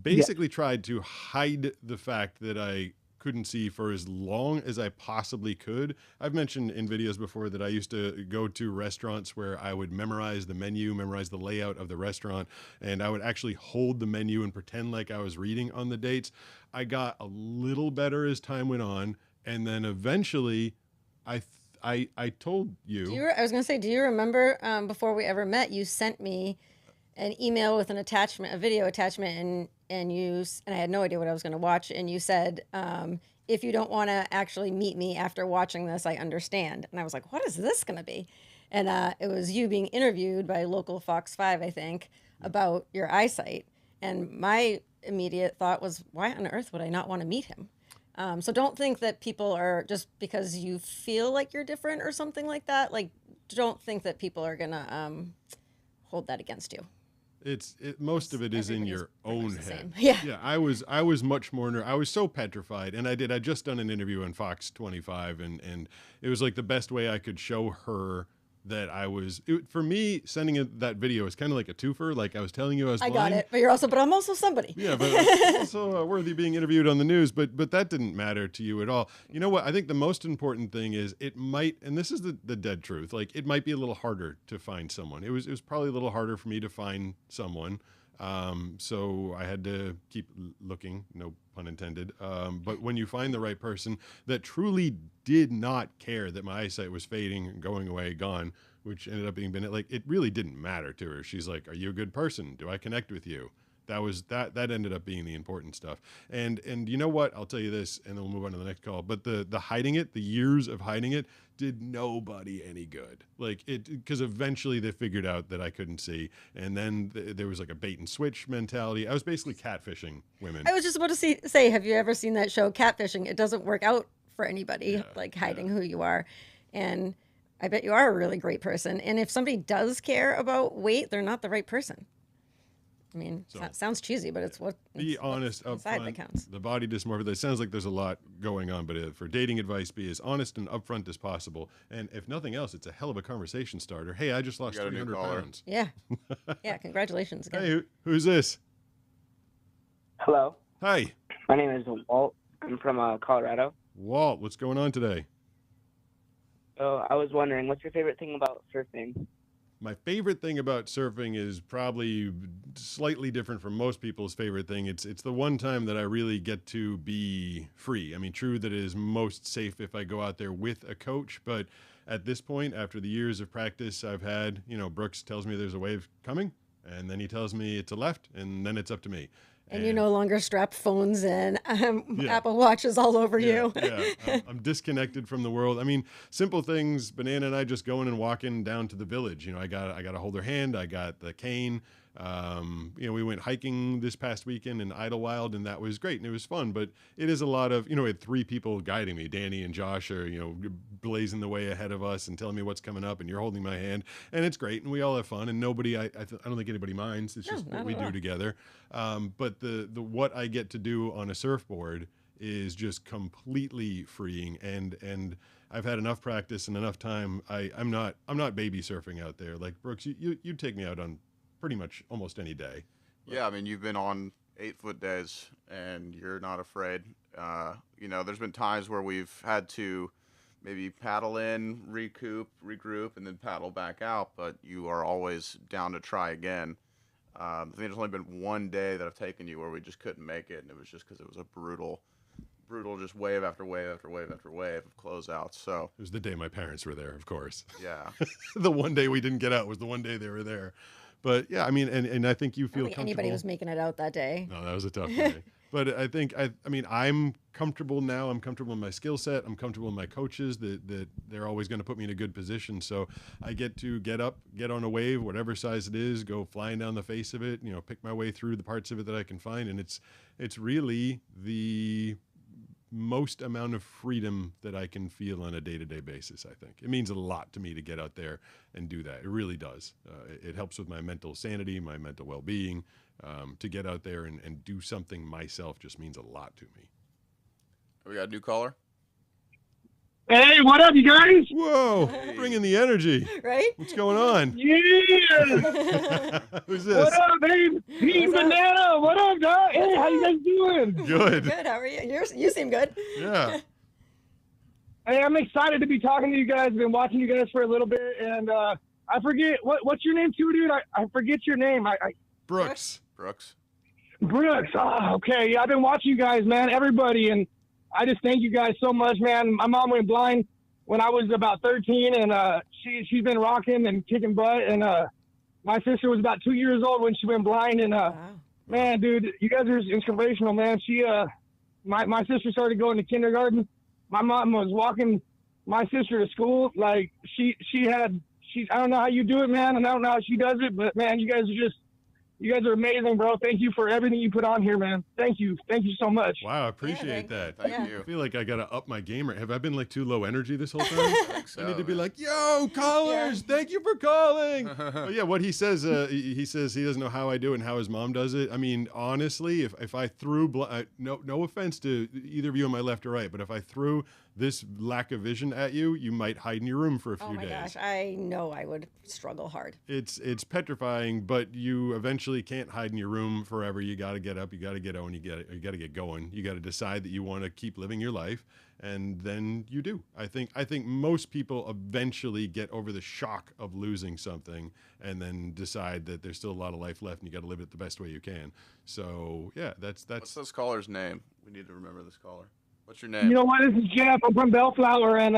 basically tried to hide the fact that I couldn't see for as long as I possibly could. I've mentioned in videos before that I used to go to restaurants where I would memorize the menu, memorize the layout of the restaurant, and I would actually hold the menu and pretend like I was reading on the dates. I got a little better as time went on, and then eventually I told you. I was going to say, do you remember before we ever met, you sent me an email with an attachment, a video attachment, and I had no idea what I was going to watch. And you said, if you don't want to actually meet me after watching this, I understand. And I was like, what is this going to be? And it was you being interviewed by local Fox 5, I think, about your eyesight. And my immediate thought was, why on earth would I not want to meet him? So don't think that people are, just because you feel like you're different or something like that, like, don't think that people are going to hold that against you. Most of it is in your own head. Yeah. Yeah. I was much more I was so petrified, and I'd just done an interview on Fox 25, and it was like the best way I could show her that for me, sending that video is kind of like a twofer. Like I was telling you I was blind. I got it, but I'm also somebody. Yeah, but I'm also worthy of being interviewed on the news, but that didn't matter to you at all. You know what? I think the most important thing is it might, and this is the dead truth, like it might be a little harder to find someone. It was probably a little harder for me to find someone. So I had to keep looking, no pun intended. But when you find the right person that truly did not care that my eyesight was fading, going away, gone, which ended up being like, it really didn't matter to her. She's like, are you a good person? Do I connect with you? That ended up being the important stuff. And you know what? I'll tell you this, and then we'll move on to the next call. But the hiding it, the years of hiding it, did nobody any good. Like because eventually they figured out that I couldn't see, and then there was like a bait and switch mentality. I was basically catfishing women. I was just about to say, have you ever seen that show, Catfishing? It doesn't work out for anybody, hiding who you are. And I bet you are a really great person. And if somebody does care about weight, they're not the right person. I mean, So- sounds cheesy, but it's what Be it's honest up inside that front. counts. The body dysmorphia, that sounds like there's a lot going on, but for dating advice, be as honest and upfront as possible. And if nothing else, it's a hell of a conversation starter. Hey, I just lost got a new 300 caller. pounds. Yeah. Yeah, congratulations again. Hey, who's this? Hello, Hi, my name is Walt. I'm from Colorado. Walt. What's going on today? So I was wondering, what's your favorite thing about surfing? My favorite thing about surfing is probably slightly different from most people's favorite thing. It's the one time that I really get to be free. I mean, true that it is most safe if I go out there with a coach, but at this point, after the years of practice I've had, Brooks tells me there's a wave coming, and then he tells me it's a left, and then it's up to me. And you no longer strap phones and Yeah. Apple Watches all over you. Yeah, I'm disconnected from the world. I mean, simple things. Banana and I just going and walking down to the village. I got to hold her hand. I got the cane. We went hiking this past weekend in Idlewild, and that was great and it was fun. But it is a lot of, we had 3 people guiding me. Danny and Josh are, blazing the way ahead of us and telling me what's coming up, and you're holding my hand, and it's great, and we all have fun, and nobody, I don't think anybody minds. It's just what we do together. But the what I get to do on a surfboard is just completely freeing, and I've had enough practice and enough time. I'm not baby surfing out there. Like Brooks, you take me out on pretty much almost any day. Yeah, I mean, you've been on 8-foot days, and you're not afraid. There's been times where we've had to maybe paddle in, regroup, and then paddle back out, but you are always down to try again. I think there's only been one day that I've taken you where we just couldn't make it, and it was just because it was a brutal just wave after wave after wave after wave of closeouts. So it was the day my parents were there, of course. Yeah. The one day we didn't get out was the one day they were there. But yeah, I mean, and I think you feel I don't think comfortable. anybody was making it out that day. No, that was a tough day. But I think, I'm comfortable now. I'm comfortable in my skill set. I'm comfortable in my coaches that they're always going to put me in a good position. So I get to get up, get on a wave, whatever size it is, go flying down the face of it, pick my way through the parts of it that I can find. And it's really the most amount of freedom that I can feel on a day-to-day basis. I think it means a lot to me to get out there and do that. It really does. It helps with my mental sanity, my mental well-being. To get out there and do something myself just means a lot to me. We got a new caller. Hey, what up, you guys? Whoa, bringing the energy. Right? What's going on? Yeah. Who's this? What up, babe? Me, Banana. What up, dog? Hey, how you guys doing? Good. Good. How are you? You seem good. Yeah. Hey, I'm excited to be talking to you guys. I've been watching you guys for a little bit, and I forget what's your name too, dude. I forget your name. Brooks. Brooks. Oh, okay. Yeah, I've been watching you guys, man. Everybody, and I just thank you guys so much, man. My mom went blind when I was about 13, and she's been rocking and kicking butt. And my sister was about 2 years old when she went blind. And man, dude, you guys are inspirational, man. My sister started going to kindergarten. My mom was walking my sister to school. Like she I don't know how you do it, man, and I don't know how she does it, but man, you guys are amazing, bro. Thank you for everything you put on here, man. Thank you so much. Wow, I appreciate that. Thank you. I feel like I got to up my game. Have I been like too low energy this whole time? I need to be like, yo, callers, thank you for calling. But yeah, what he says, he says he doesn't know how I do it and how his mom does it. I mean, honestly, if I threw, no offense to either of you on my left or right, but if I threw this lack of vision at you, you might hide in your room for a few days. Oh my gosh, I know I would struggle hard. It's petrifying, but you eventually can't hide in your room forever. You got to get up, you got to get on, you got to get going. You got to decide that you want to keep living your life, and then you do. I think most people eventually get over the shock of losing something and then decide that there's still a lot of life left and you got to live it the best way you can. So, yeah, that's What's this caller's name? We need to remember this caller. What's your name? You know what? This is Jeff. I'm from Bellflower, and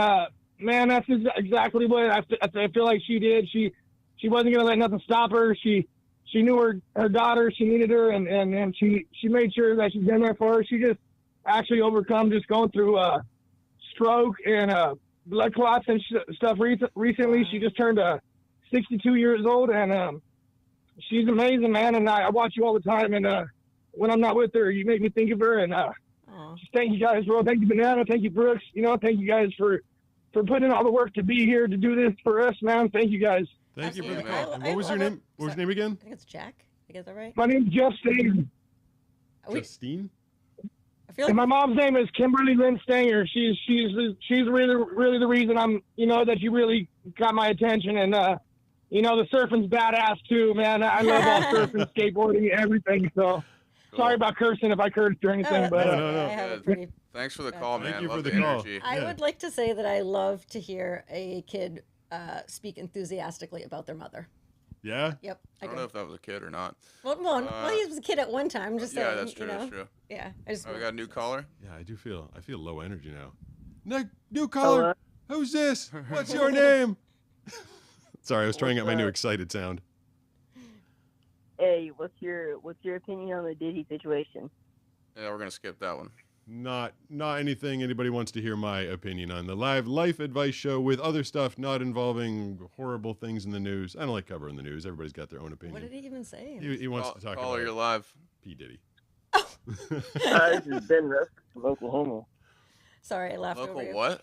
man, that's exactly what I feel like she did. She wasn't gonna let nothing stop her. She knew her daughter. She needed her, and she made sure that she's been there for her. She just actually overcome just going through stroke and blood clots and stuff recently. She just turned 62 years old, and she's amazing, man. And I watch you all the time, and when I'm not with her, you make me think of her, and just thank you guys, bro. Thank you, Banana. Thank you, Brooks. Thank you guys for putting in all the work to be here to do this for us, man. Thank you guys. Thank you for the Absolutely. call. And what was your name? What was your name again? I think it's Jack. I get that right? My name's Justine. Justine? I feel And like my mom's name is Kimberly Lynn Stanger. She's really the reason I'm, that you really got my attention. And, the surfing's badass too, man. I love all surfing, skateboarding, everything. So sorry about cursing if I cursed or anything, but no. I have a pretty. Thanks for the call, man. Thank you Love for the the call. energy. I would like to say that I love to hear a kid speak enthusiastically about their mother. Yeah? Yep. I don't know if that was a kid or not. Well, he was a kid at one time. Just yeah, saying, that's true. That's true. Yeah, I just. We got a new caller. Yeah, I feel low energy now. New caller. Who's this? What's your name? Sorry, I was trying out my new excited sound. Hey, what's your opinion on the Diddy situation? Yeah, we're gonna skip that one. Not anything anybody wants to hear my opinion on. The live life advice show with other stuff not involving horrible things in the news. I don't like covering the news. Everybody's got their own opinion. What did he even say? He wants to talk about. Caller, you're live. P. Diddy. This is Ben Rusk from Oklahoma. Sorry, I laughed over Local you. what?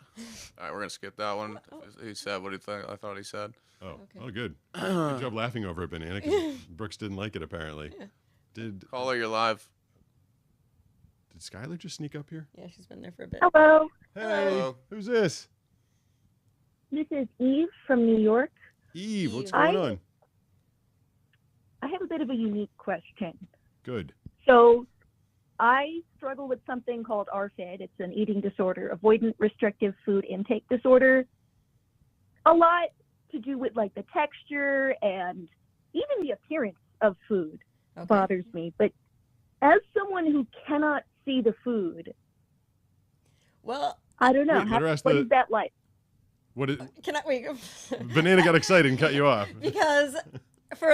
All right, we're gonna skip that one. He said what he thought. I thought he said. Oh, good. Good job laughing over it, Banana. 'Cause Brooks didn't like it apparently. Yeah. Did Caller, you're live. Did Skylar just sneak up here? Yeah, she's been there for a bit. Hello. Hey, Hello. who's this? This is Eve from New York. Eve, what's going on? I have a bit of a unique question. Good. So I struggle with something called ARFID. It's an eating disorder, avoidant restrictive food intake disorder. A lot to do with like the texture and even the appearance of food bothers me. But as someone who cannot see the food, well, I don't know. Wait, What is that like? What is? Can I wait? Banana got excited and cut you off. Because for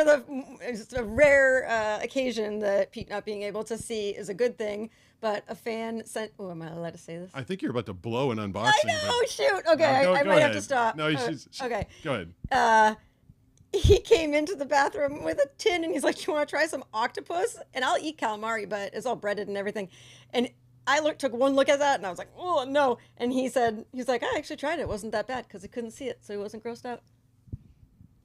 it's a rare occasion that Pete not being able to see is a good thing. But a fan sent. Oh, am I allowed to say this? I think you're about to blow an unboxing. I know. Shoot. Okay, No, I go might have ahead. to stop. No, okay. Go ahead. He came into the bathroom with a tin and he's like, "You want to try some octopus?" And I'll eat calamari, but it's all breaded and everything. And I took one look at that and I was like, "Oh no!" And he's like, "I actually tried it. It wasn't that bad because he couldn't see it, so he wasn't grossed out."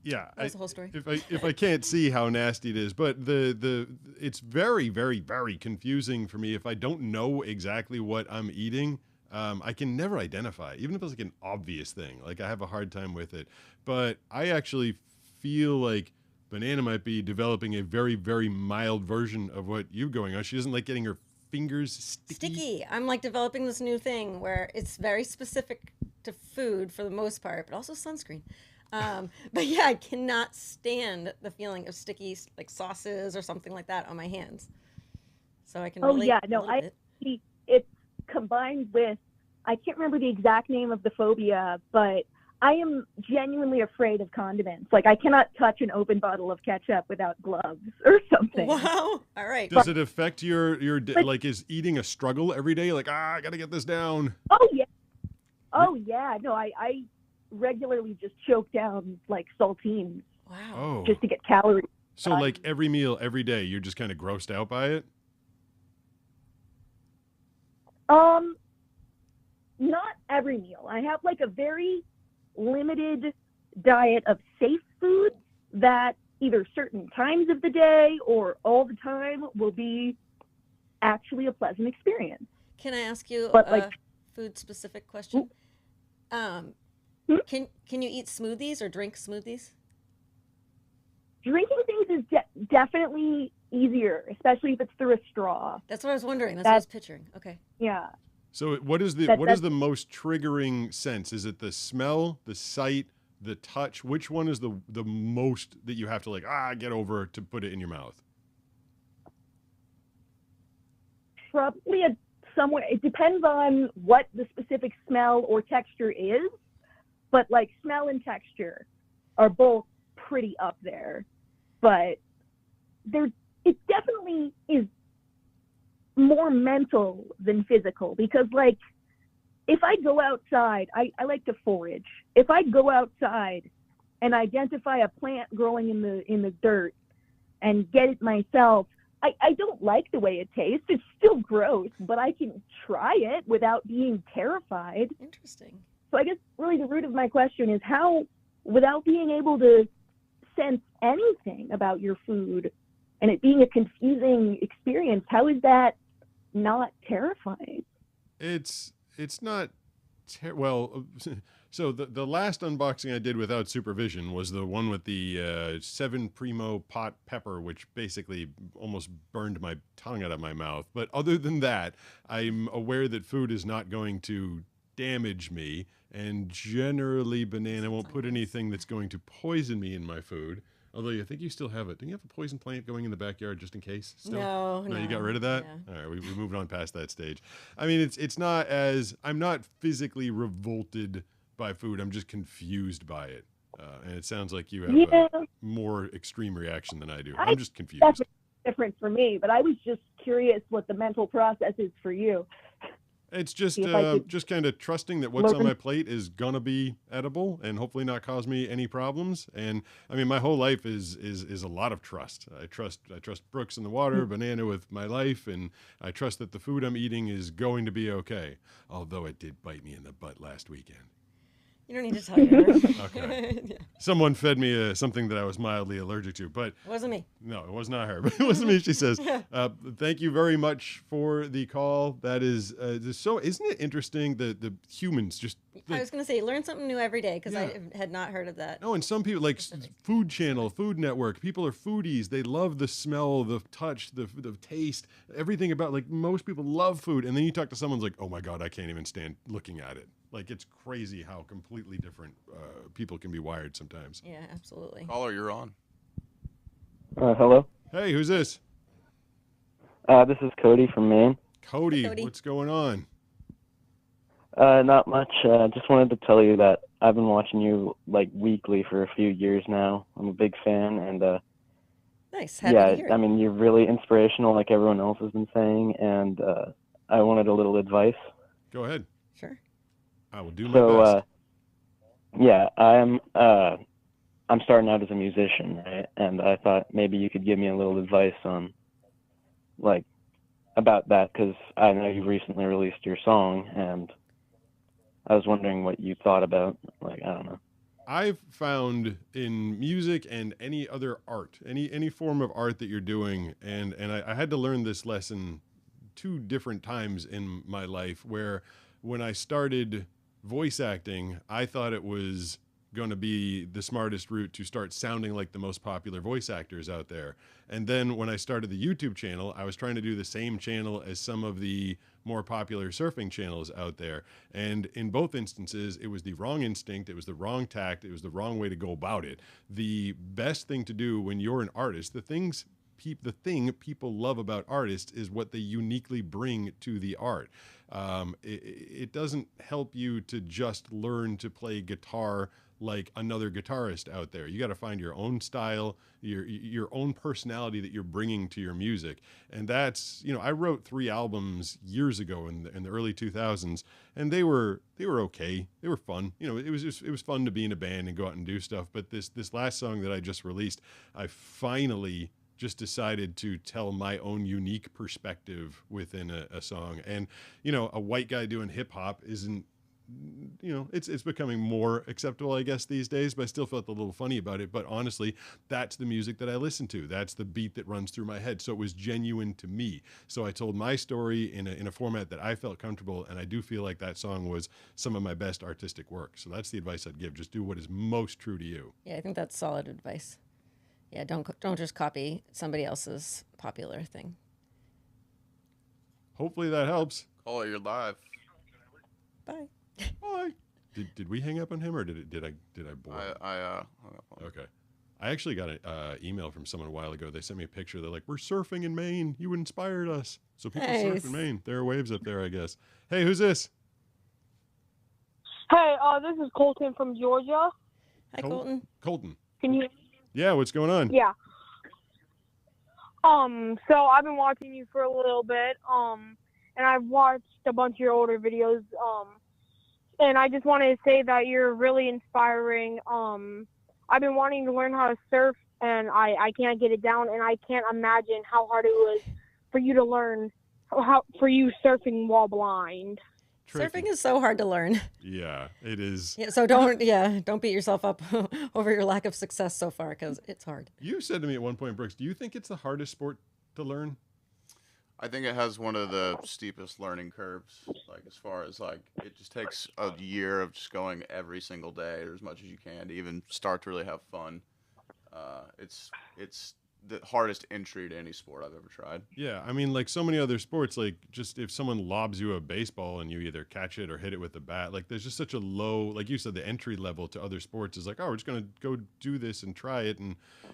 Yeah, That's the whole story. If I can't see how nasty it is, but it's very, very, very confusing for me if I don't know exactly what I'm eating. I can never identify, even if it's like an obvious thing. Like I have a hard time with it. But I actually feel like Banana might be developing a very, very mild version of what you're going on. She doesn't like getting her fingers sticky. I'm like developing this new thing where it's very specific to food for the most part, but also sunscreen. But yeah, I cannot stand the feeling of sticky like sauces or something like that on my hands. So I can relate a little bit. It's combined with, I can't remember the exact name of the phobia, but I am genuinely afraid of condiments. Like I cannot touch an open bottle of ketchup without gloves or something. Wow. All right. Does it affect your like is eating a struggle every day? Like, I got to get this down. Oh yeah. Oh yeah. No, I regularly just choke down like saltines. Wow. Oh. Just to get calories. So like every meal, every day, you're just kind of grossed out by it? Not every meal. I have like a very limited diet of safe foods that either certain times of the day or all the time will be actually a pleasant experience. Can I ask you But, a like- food specific question? Can you eat smoothies or drink smoothies? Drinking things is definitely easier, especially if it's through a straw. That's what I was wondering. That's what I was picturing. Okay. Yeah. So what is the most triggering sense? Is it the smell, the sight, the touch? Which one is the most that you have to like get over to put it in your mouth? Probably somewhere. It depends on what the specific smell or texture is, but like smell and texture are both pretty up there. But it definitely is more mental than physical, because like if I go outside, I like to forage. If I go outside and identify a plant growing in the dirt and get it myself, I don't like the way it tastes. It's still gross, but I can try it without being terrified. Interesting. So I guess really the root of my question is how, without being able to sense anything about your food, and it being a confusing experience, how is that not terrifying? It's not well. So the last unboxing I did without supervision was the one with the 7 Primo pot pepper, which basically almost burned my tongue out of my mouth. But other than that, I'm aware that food is not going to damage me, and generally banana won't put anything that's going to poison me in my food. Although I think you still have it. Do you have a poison plant going in the backyard just in case? Still? No, You got rid of that? Yeah. All right, we moved on past that stage. I mean, it's not as, I'm not physically revolted by food. I'm just confused by it. And it sounds like you have a more extreme reaction than I do. I'm just confused. That's different for me, but I was just curious what the mental process is for you. It's just just kind of trusting that what's on my plate is gonna be edible and hopefully not cause me any problems. And I mean, my whole life is a lot of trust. I trust Brooks in the water, Banana with my life, and I trust that the food I'm eating is going to be okay. Although it did bite me in the butt last weekend. You don't need to tell her. Okay. Yeah. Someone fed me something that I was mildly allergic to, but It wasn't me. No, it was not her. But it wasn't me. She says, "Thank you very much for the call. That is so. Isn't it interesting that the humans just?" I was going to say, learn something new every day because I had not heard of that. No, and some people like Food Channel, Food Network. People are foodies. They love the smell, the touch, the taste, everything about. Like most people love food, and then you talk to someone's like, "Oh my God, I can't even stand looking at it." Like it's crazy how completely different people can be wired sometimes. Yeah, absolutely. Caller, you're on. Hello. Hey, who's this? This is Cody from Maine. Cody, what's going on? Not much. Just wanted to tell you that I've been watching you like weekly for a few years now. I'm a big fan, and nice. Happy to hear it. I mean, you're really inspirational, like everyone else has been saying, and I wanted a little advice. Go ahead. Sure. I will do my best. I'm starting out as a musician, right? And I thought maybe you could give me a little advice on, like, about that, because I know you recently released your song, and I was wondering what you thought about, like, I don't know. I've found in music and any other art, any form of art that you're doing, and I had to learn this lesson 2 different times in my life, where when I started voice acting, I thought it was going to be the smartest route to start sounding like the most popular voice actors out there. And then when I started the YouTube channel, I was trying to do the same channel as some of the more popular surfing channels out there. And in both instances, it was the wrong instinct, it was the wrong tact, it was the wrong way to go about it. The best thing to do when you're an artist, the thing people love about artists is what they uniquely bring to the art. It doesn't help you to just learn to play guitar like another guitarist out there. You got to find your own style, your own personality that you're bringing to your music. And that's, I wrote 3 albums years ago in the early 2000s, and they were okay. They were fun. It was fun to be in a band and go out and do stuff. But this last song that I just released, I finally just decided to tell my own unique perspective within a song. And, a white guy doing hip hop isn't, it's becoming more acceptable, I guess, these days, but I still felt a little funny about it. But honestly, that's the music that I listen to. That's the beat that runs through my head. So it was genuine to me. So I told my story in a format that I felt comfortable. And I do feel like that song was some of my best artistic work. So that's the advice I'd give. Just do what is most true to you. Yeah, I think that's solid advice. Yeah, don't just copy somebody else's popular thing. Hopefully that helps. Caller, you're live. Bye. Bye. Did we hang up on him, or did I bore him? I hung up on him. Okay. I actually got an email from someone a while ago. They sent me a picture. They're like, "We're surfing in Maine. You inspired us." So people surf in Maine. There are waves up there, I guess. Hey, who's this? Hey, this is Colton from Georgia. Hi, Colton. Colton. Can you? Yeah, what's going on? Yeah. So I've been watching you for a little bit, and I've watched a bunch of your older videos, and I just wanted to say that you're really inspiring. I've been wanting to learn how to surf, and I can't get it down, and I can't imagine how hard it was for you to learn, for you surfing while blind. tricky. Surfing is so hard to learn. Yeah, it is. Yeah, so don't beat yourself up over your lack of success so far, because it's hard. You said to me at one point, Brooks, do you think it's the hardest sport to learn? I think it has one of the steepest learning curves. Like as far as like it just takes a year of just going every single day or as much as you can to even start to really have fun. It's the hardest entry to any sport I've ever tried. Yeah, I mean, like so many other sports, like just if someone lobs you a baseball and you either catch it or hit it with the bat, like there's just such a low, like you said, the entry level to other sports is like, oh, we're just gonna go do this and try it.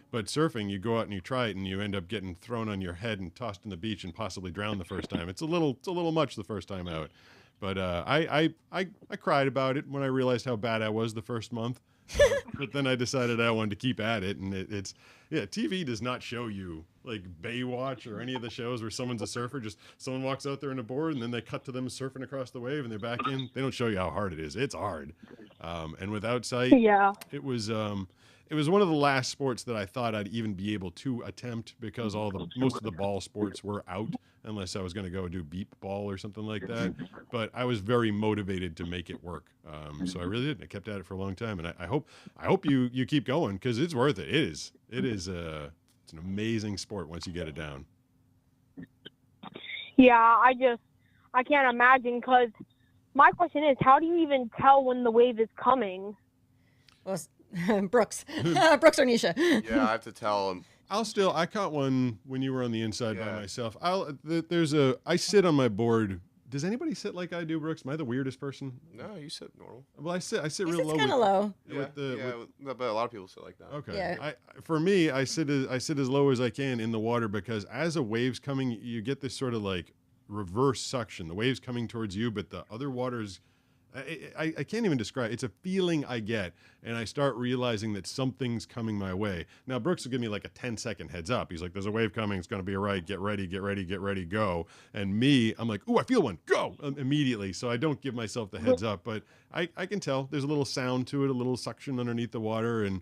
But surfing, you go out and you try it and you end up getting thrown on your head and tossed in the beach and possibly drowned the first time. It's a little much the first time out. But I cried about it when I realized how bad I was the first month. But then I decided I wanted to keep at it, and it's TV does not show you like Baywatch or any of the shows where someone's a surfer. Just someone walks out there on a board, and then they cut to them surfing across the wave, and they're back in. They don't show you how hard it is. It's hard, and without sight, it was one of the last sports that I thought I'd even be able to attempt because most of the ball sports were out unless I was going to go do beep ball or something like that. But I was very motivated to make it work. So I really did. I kept at it for a long time, and I hope you keep going because it's worth it. It's an amazing sport once you get it down. Yeah, I can't imagine, because my question is, how do you even tell when the wave is coming? Well, Brooks or Nisha. Yeah, I have to tell him. I caught one when you were on the inside by myself. I sit on my board. Does anybody sit like I do, Brooks? Am I the weirdest person? No, you sit normal. Well, I sit real It's low. kind of low. But a lot of people sit like that. Okay. Yeah. For me, I sit as low as I can in the water because as a wave's coming, you get this sort of like reverse suction. The wave's coming towards you, but the other water's I can't even describe. It's a feeling I get, and I start realizing that something's coming my way. Now, Brooks will give me like a 10-second heads up. He's like, there's a wave coming. It's going to be all right. Get ready, go. And me, I'm like, ooh, I feel one. Go immediately. So I don't give myself the heads up, but I can tell there's a little sound to it, a little suction underneath the water. And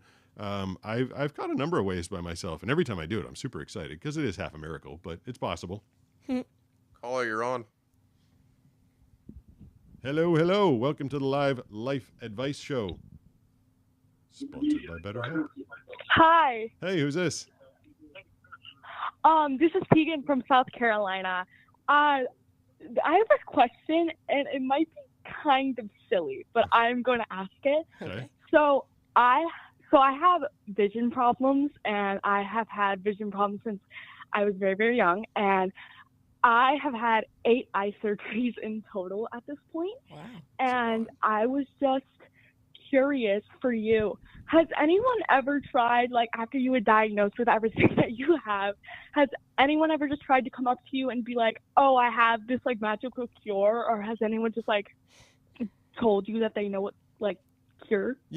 I've caught a number of waves by myself. And every time I do it, I'm super excited because it is half a miracle, but it's possible. Caller, you're on. Hello. Welcome to the live life advice show. Sponsored by BetterHelp. Hi. Hey, who's this? This is Tegan from South Carolina. I have a question, and it might be kind of silly, but I'm going to ask it. Okay. So I have vision problems, and I have had vision problems since I was very, very young, and I have had 8 eye surgeries in total at this point. Wow. And I was just curious for you. Has anyone ever tried, like after you were diagnosed with everything that you have, has anyone ever just tried to come up to you and be like, oh, I have this like magical cure? Or has anyone just like told you that they know what like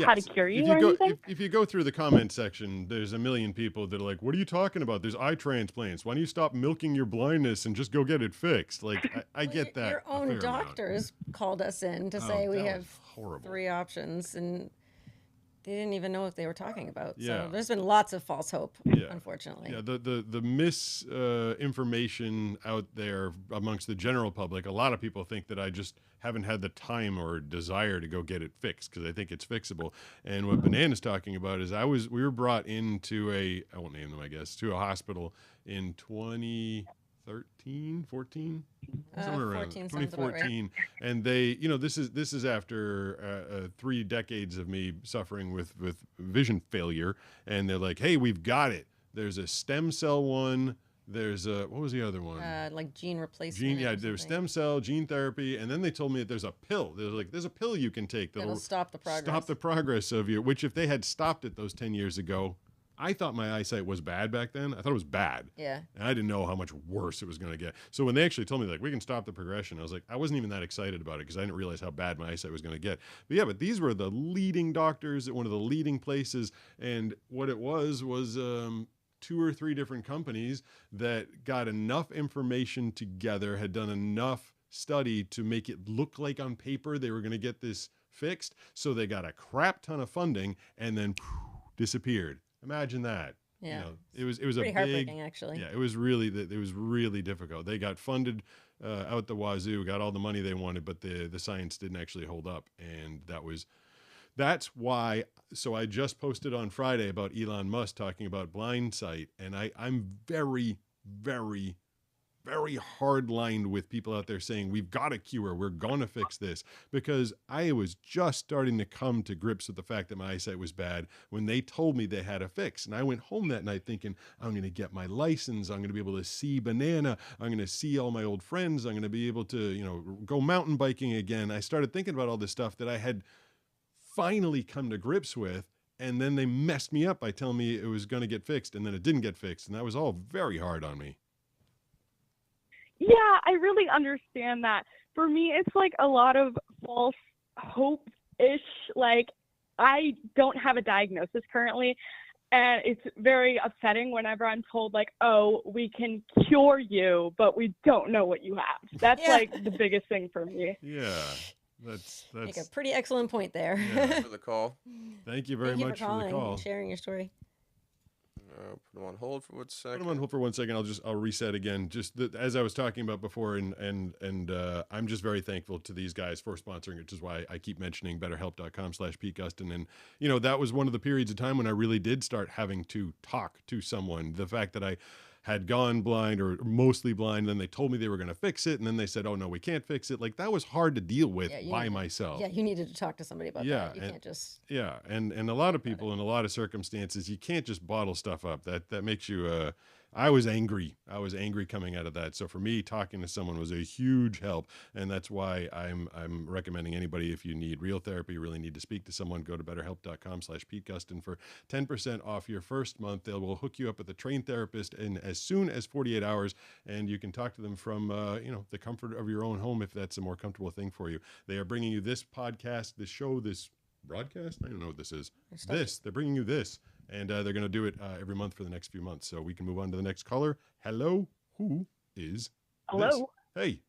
how to cure you or anything? If you go through the comment section, there's a million people that are like, what are you talking about? There's eye transplants. Why don't you stop milking your blindness and just go get it fixed? Like, I get that. Your own doctors called us in to say we have horrible. 3 options, and they didn't even know what they were talking about. Yeah. So there's been lots of false hope, unfortunately. Yeah, the misinformation out there amongst the general public, a lot of people think that I just haven't had the time or desire to go get it fixed because I think it's fixable. And what Banana's talking about is we were brought into I won't name them, I guess, to a hospital in 2013, 14? Somewhere around 2014. And they, this is after 3 decades of me suffering with vision failure. And they're like, hey, we've got it. There's a stem cell one. There's what was the other one? Like gene replacement. There's stem cell, gene therapy, and then they told me that there's a pill. There's a pill you can take that'll stop the progress. Stop the progress of which if they had stopped it those 10 years ago, I thought my eyesight was bad back then. I thought it was bad. Yeah. And I didn't know how much worse it was going to get. So when they actually told me like we can stop the progression, I was like, I wasn't even that excited about it because I didn't realize how bad my eyesight was going to get. But these were the leading doctors at one of the leading places, and what it was 2 or 3 different companies that got enough information together, had done enough study to make it look like on paper they were going to get this fixed. So they got a crap ton of funding and then disappeared. Imagine that. Yeah. You know, it was a Pretty big, heartbreaking, actually. Yeah, it was really difficult. They got funded out the wazoo, got all the money they wanted, but the science didn't actually hold up, and that's why. So I just posted on Friday about Elon Musk talking about blind sight, and I'm very, very, very hard lined with people out there saying we've got a cure, we're gonna fix this, because I was just starting to come to grips with the fact that my eyesight was bad when they told me they had a fix. And I went home that night thinking, I'm gonna get my license, I'm gonna be able to see banana, I'm gonna see all my old friends, I'm gonna be able to, you know, go mountain biking again. I started thinking about all this stuff that I had finally come to grips with, and then they messed me up by telling me it was gonna get fixed, and then it didn't get fixed, and that was all very hard on me. Yeah, I really understand that. For me, it's like a lot of false hope-ish. Like, I don't have a diagnosis currently, and it's very upsetting whenever I'm told, like, oh, we can cure you, but we don't know what you have. That's like the biggest thing for me. Yeah, that's Make a pretty excellent point there. Yeah. For the call. Thank you very Thank you much for for calling the call. and sharing your story. Put them on hold for 1 second. Put them on hold for 1 second. I'll reset again. Just as I was talking about before, and I'm just very thankful to these guys for sponsoring, which is why I keep mentioning BetterHelp.com/Pete Gustin. And you know, that was one of the periods of time when I really did start having to talk to someone. The fact that I had gone blind or mostly blind, then they told me they were going to fix it, and then they said, "Oh no, we can't fix it." Like, that was hard to deal with by myself. Yeah, you needed to talk to somebody about that. You can't just. Yeah, and a lot of people in a lot of circumstances, you can't just bottle stuff up. That makes you. I was angry. I was angry coming out of that. So for me, talking to someone was a huge help, and that's why I'm recommending anybody, if you need real therapy, really need to speak to someone, go to BetterHelp.com/Pete Gustin for 10% off your first month. They will hook you up with a trained therapist in as soon as 48 hours, and you can talk to them from the comfort of your own home if that's a more comfortable thing for you. They are bringing you this podcast, this show, this broadcast. I don't know what this is. They're bringing you this. And they're going to do it every month for the next few months. So we can move on to the next caller. Hello, who is Hello. this? Hey.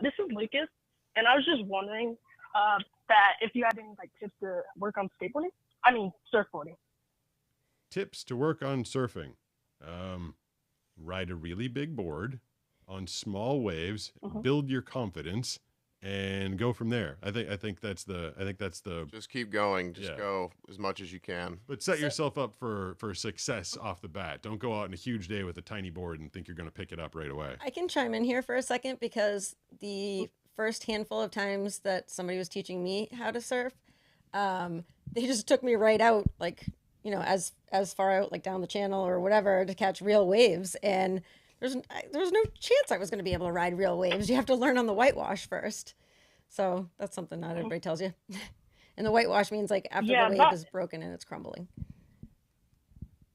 This is Lucas, and I was just wondering that if you had any like tips to work on surfboarding. Tips to work on surfing. Ride a really big board on small waves, build your confidence, and go from there. I think that's the. Just keep going. Just go as much as you can. But set yourself up for success off the bat. Don't go out on a huge day with a tiny board and think you're going to pick it up right away. I can chime in here for a second, because the first handful of times that somebody was teaching me how to surf, they just took me right out, like, you know, as far out, like down the channel or whatever, to catch real waves. And there was no chance I was going to be able to ride real waves. You have to learn on the whitewash first. So that's something not everybody tells you. And the whitewash means like after the wave is broken and it's crumbling.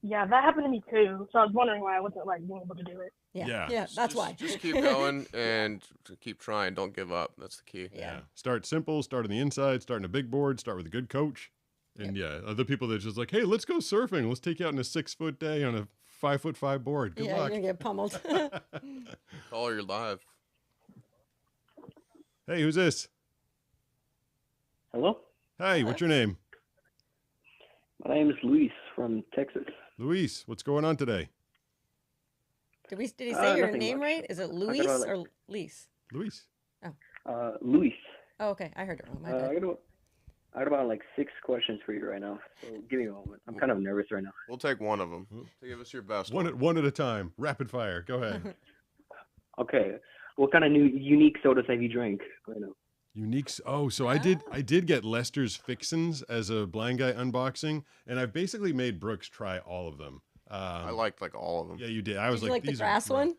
Yeah, that happened to me too. So I was wondering why I wasn't like being able to do it. Yeah, that's why. Just keep going and keep trying. Don't give up. That's the key. Yeah. Start simple. Start on the inside. Start on a big board. Start with a good coach. And other people that just like, hey, let's go surfing. Let's take you out on a 6-foot day on a 5'5" board. Good luck. You're gonna get pummeled. Call, you're live. Hey, who's this? Hello? Hi, what's your name? My name is Luis from Texas. Luis, what's going on today? Did he say your nothing name much. right? Is it Luis or Lise? Luis. Luis. Oh, okay. I heard it wrong. My I bad. got about like 6 questions for you right now. So give me a moment. I'm kind of nervous right now. We'll take one of them. Give us your best One at a time. Rapid fire. Go ahead. Okay. What kind of new unique sodas have you drank right now? Uniques. Oh, so I did get Lester's Fixins as a blind guy unboxing, and I've basically made Brooks try all of them. I liked like all of them. Yeah, you did. I was Did you like the these grass one?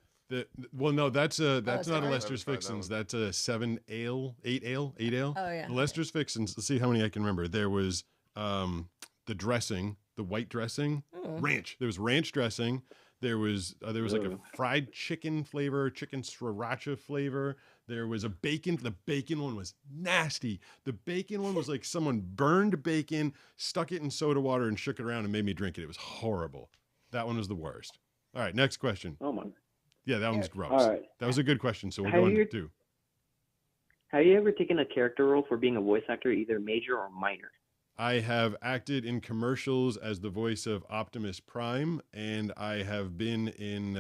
Well, no, that's not a sorry. Lester's Fixins. That's a 8 ale. Oh, yeah. The Lester's Fixins. Let's see how many I can remember. There was the dressing, the white dressing, ranch. There was ranch dressing. There was like a fried chicken flavor, chicken sriracha flavor. There was a bacon. The bacon one was nasty. The bacon one was like someone burned bacon, stuck it in soda water, and shook it around and made me drink it. It was horrible. That one was the worst. All right, next question. Oh my. Yeah, that one's gross. All right. That was a good question, so we'll Have go on you- to 2. Have you ever taken a character role for being a voice actor, either major or minor? I have acted in commercials as the voice of Optimus Prime, and I have been in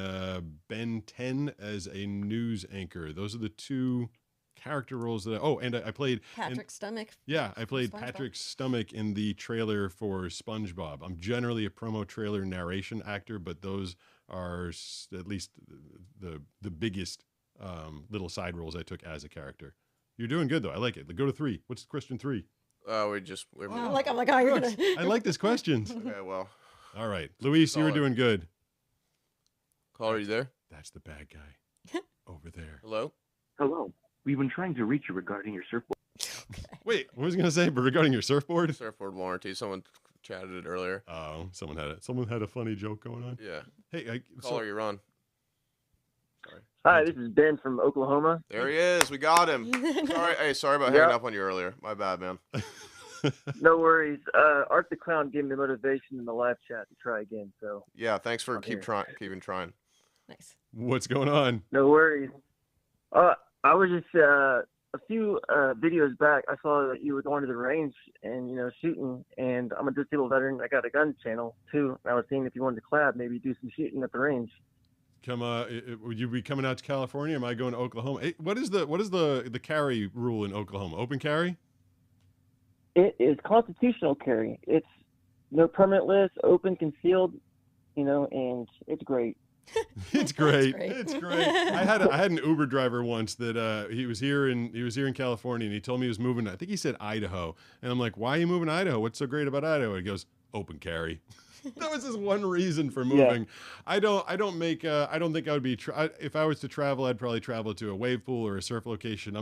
Ben 10 as a news anchor. Those are the two character roles that I played Patrick Stomach. Yeah, I played SpongeBob. Patrick Stomach in the trailer for SpongeBob. I'm generally a promo trailer narration actor, but those are at least the biggest little side roles I took as a character. You're doing good though. I like it. Go to 3. What's question 3? I'm like, oh, you're gonna. I like this questions. Okay, well. All right, Luis, you were doing good. Caller, are you there? That's the bad guy over there. Hello? Hello. We've been trying to reach you regarding your surfboard. Wait, what was I gonna say? But regarding your surfboard? Surfboard warranty. Someone chatted it earlier. Oh, someone had a funny joke going on. Yeah. Hey, Caller, you're on. Sorry. Hi, this is Ben from Oklahoma. There he is. We got him. Sorry about hanging up on you earlier. My bad, man. No worries. Art the Clown gave me motivation in the live chat to try again. So yeah, thanks for keeping trying. Nice. What's going on? No worries. I was just a few videos back. I saw that you were going to the range and shooting. And I'm a disabled veteran. I got a gun channel too. And I was seeing if you wanted to collab, maybe do some shooting at the range. Would you be coming out to California? Am I going to Oklahoma? Hey, what is the carry rule in Oklahoma? Open carry? It is constitutional carry. It's no permit list, open, concealed, and it's great. It's great. It's great. I had an Uber driver once that he was here in California, and he told me he was moving. I think he said Idaho, and I'm like, "Why are you moving to Idaho? What's so great about Idaho?" He goes, "Open carry." That was just one reason for moving. Yeah. I don't think I would be if I was to travel, I'd probably travel to a wave pool or a surf location.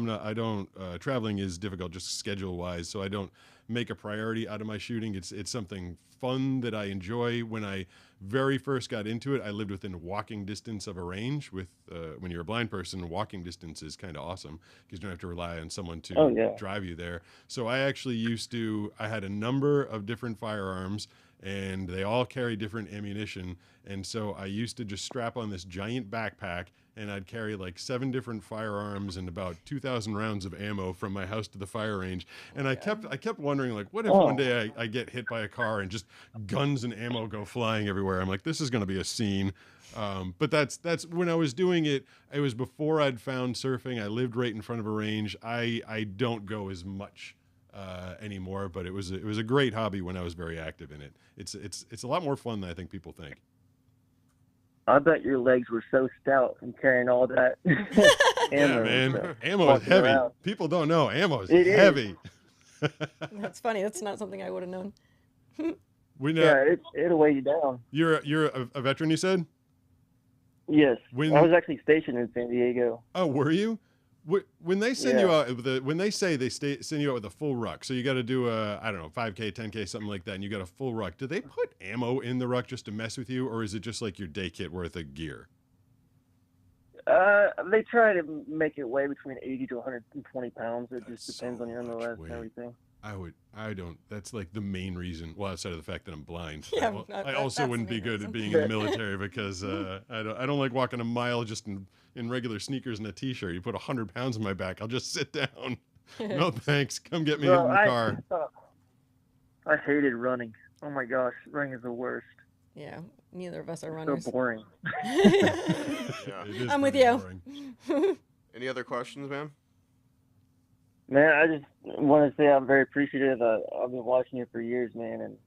Traveling is difficult just schedule wise, so I don't make a priority out of my shooting. It's something fun that I enjoy. When I very first got into it, I lived within walking distance of a range. When you're a blind person, walking distance is kind of awesome because you don't have to rely on someone to drive you there. So I actually I had a number of different firearms, and they all carry different ammunition. And so I used to just strap on this giant backpack, and I'd carry like 7 different firearms and about 2,000 rounds of ammo from my house to the fire range. And I kept wondering, like, what if one day I get hit by a car and just guns and ammo go flying everywhere? I'm like, this is going to be a scene. But that's when I was doing it. It was before I'd found surfing. I lived right in front of a range. I don't go as much anymore, but it was a great hobby when I was very active in it. It's a lot more fun than I think people think. I bet your legs were so stout from carrying all that ammo. Yeah, man. Ammo is heavy. Around. People don't know. Ammo is heavy. That's funny. That's not something I would have known. It'll weigh you down. You're a veteran, you said? Yes. I was actually stationed in San Diego. Oh, were you? When they send you out, when they say send you out with a full ruck, so you got to do a 5K, 10K, something like that, and you got a full ruck. Do they put ammo in the ruck just to mess with you, or is it just like your day kit worth of gear? They try to make it weigh between 80 to 120 pounds. It just depends on your MLS and everything. That's like the main reason. Well, outside of the fact that I'm blind. Yeah, I also wouldn't be good at being in the military because I don't like walking a mile just in regular sneakers and a t-shirt. You put 100 pounds on my back, I'll just sit down. No thanks. Come get me in the car. I hated running. Oh my gosh, running is the worst. Yeah, neither of us are runners. So boring. I'm with you. Any other questions, man? Man, I just want to say I'm very appreciative. I've been watching you for years, man, and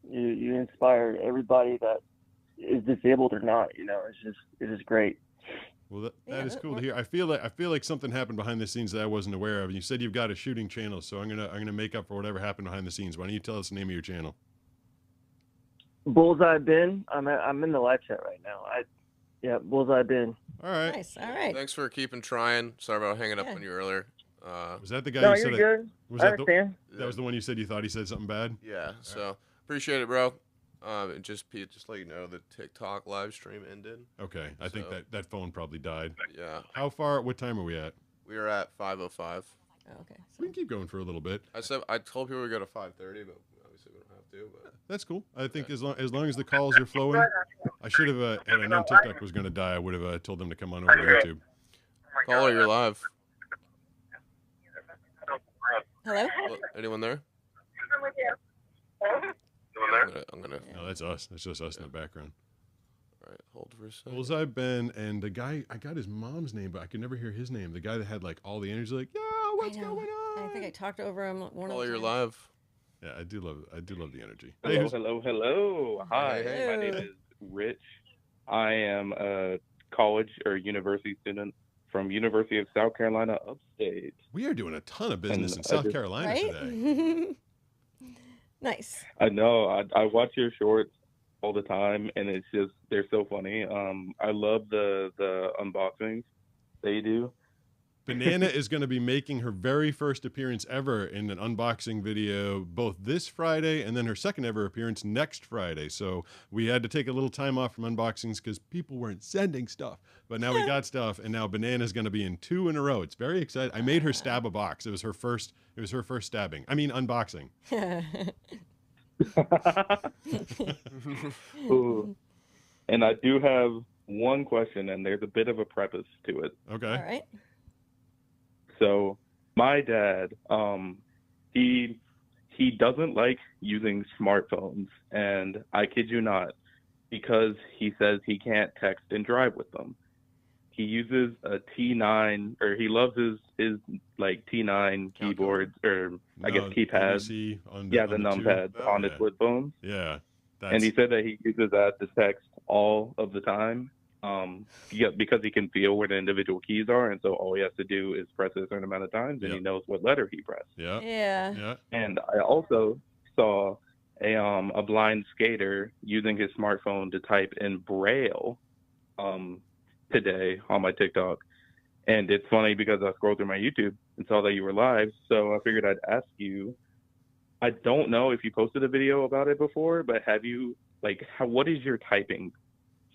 you inspire everybody that is disabled or not. It's just great. Well, that is cool to hear. I feel like something happened behind the scenes that I wasn't aware of. You said you've got a shooting channel, so I'm gonna make up for whatever happened behind the scenes. Why don't you tell us the name of your channel? Bullseye Ben. I'm in the live chat right now. Bullseye Ben. All right. Nice. All right. Thanks for keeping trying. Sorry about hanging up on you earlier. Was that the guy no, you said? You're good. I understand. That was the one you said you thought he said something bad? Yeah. So appreciate it, bro. Just let you know the TikTok live stream ended. Okay. I think that phone probably died. Yeah. What time are we at? We are at 5:05. Oh, okay. We can keep going for a little bit. I told people we go to 5:30, but obviously we don't have to. But that's cool. I think as long as the calls are flowing, I should have. Had I known TikTok was going to die, I would have told them to come on over to YouTube. Caller, you're live. Hello? Anyone there? I'm gonna. No, that's us. That's just us in the background. All right, hold for a second. Well, as I've been, and the guy, I got his mom's name, but I could never hear his name. The guy that had like all the energy, like, yeah, what's going on? I think I talked over him one Oh, of the you're times. live. Yeah, I do love the energy. Hello. Hi, Hey. my name is Rich. I am a college or university student from University of South Carolina upstate. We are doing a ton of business And in South just- Carolina Right? today. Nice. I know. I watch your shorts all the time, and it's just they're so funny. I love the unboxings that you do. Banana is going to be making her very first appearance ever in an unboxing video, both this Friday and then her second ever appearance next Friday. So we had to take a little time off from unboxings because people weren't sending stuff. But now we got stuff, and now Banana is going to be in 2 in a row. It's very exciting. I made her stab a box. It was her first stabbing. I mean, unboxing. Ooh. And I do have one question, and there's a bit of a preface to it. Okay. All right. So my dad, he doesn't like using smartphones, and I kid you not, because he says he can't text and drive with them. He uses a T9, or he loves his like T9 keyboards, or I guess keypads. ABC on the on two. numpads on his flip phones. Yeah. And he said that he uses that to text all of the time. Because he can feel where the individual keys are, and so all he has to do is press it a certain amount of times, and he knows what letter he pressed. Yeah. Yeah. And I also saw a blind skater using his smartphone to type in Braille today on my TikTok. And it's funny because I scrolled through my YouTube and saw that you were live, so I figured I'd ask you. I don't know if you posted a video about it before, but have you, what is your typing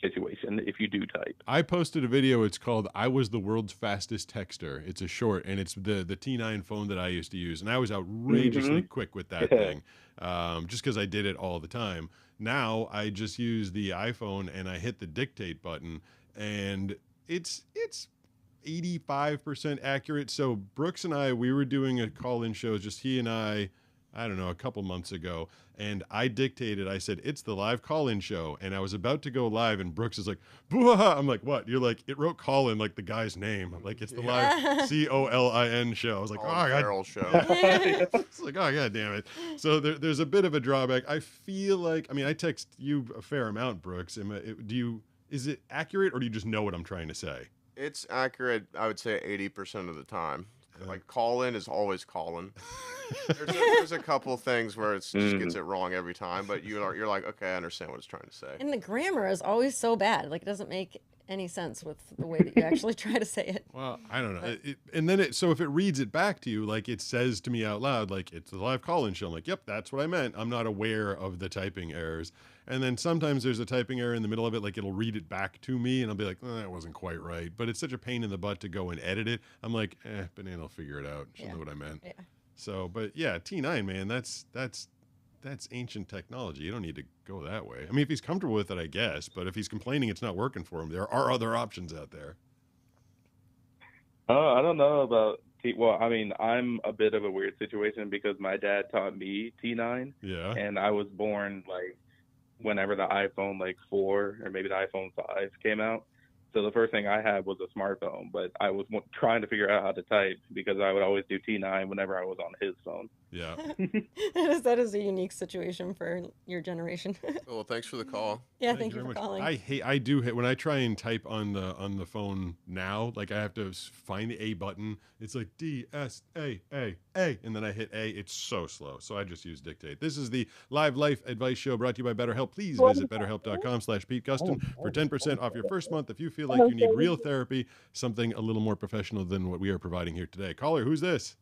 situation if you do type? I posted a video. It's called "I Was the World's Fastest Texter." It's a short, and it's the T9 phone that I used to use, and I was outrageously quick with that thing, just because I did it all the time. Now I just use the iPhone and I hit the dictate button, and it's 85% accurate. So Brooks and I, we were doing a call-in show, just he and I don't know, a couple months ago, and I dictated, I said, it's the live call-in show, and I was about to go live, and Brooks is like, boo-ha-ha. I'm like, what? You're like, it wrote call-in like the guy's name. I'm like, it's the live COLIN show. I was like, Feral show. It's like, oh, God damn it. So there's a bit of a drawback. I feel like, I mean, I text you a fair amount, Brooks. Is it accurate, or do you just know what I'm trying to say? It's accurate, I would say 80% of the time. Like call-in is always call-in. There's a couple things where it just gets it wrong every time, but you're like, okay, I understand what it's trying to say. And the grammar is always so bad. Like, it doesn't make any sense with the way that you actually try to say it. Well, I don't know. So if it reads it back to you, like it says to me out loud, like it's the live call-in show, I'm like, yep, that's what I meant. I'm not aware of the typing errors. And then sometimes there's a typing error in the middle of it, like it'll read it back to me, and I'll be like, that wasn't quite right. But it's such a pain in the butt to go and edit it. I'm like, Banana will figure it out. She'll know what I meant. Yeah. So, but yeah, T9, man, that's ancient technology. You don't need to go that way. I mean, if he's comfortable with it, I guess. But if he's complaining it's not working for him, there are other options out there. I don't know about well, I mean, I'm a bit of a weird situation because my dad taught me T9. Yeah. And I was born whenever the iPhone 4 or maybe the iPhone 5 came out. So the first thing I had was a smartphone, but I was trying to figure out how to type because I would always do T9 whenever I was on his phone. Yeah. that is a unique situation for your generation. Well, thanks for the call. Yeah, thank you very for much. calling. I do hate when I try and type on the phone now, like I have to find the A button. It's like D-S-A-A, and then I hit A. It's so slow. So I just use dictate. This is the Live Life Advice Show brought to you by BetterHelp. Please visit betterhelp.com/PeteGuston for 10% off your first month if you feel like you need real therapy, something a little more professional than what we are providing here today. Caller, who's this?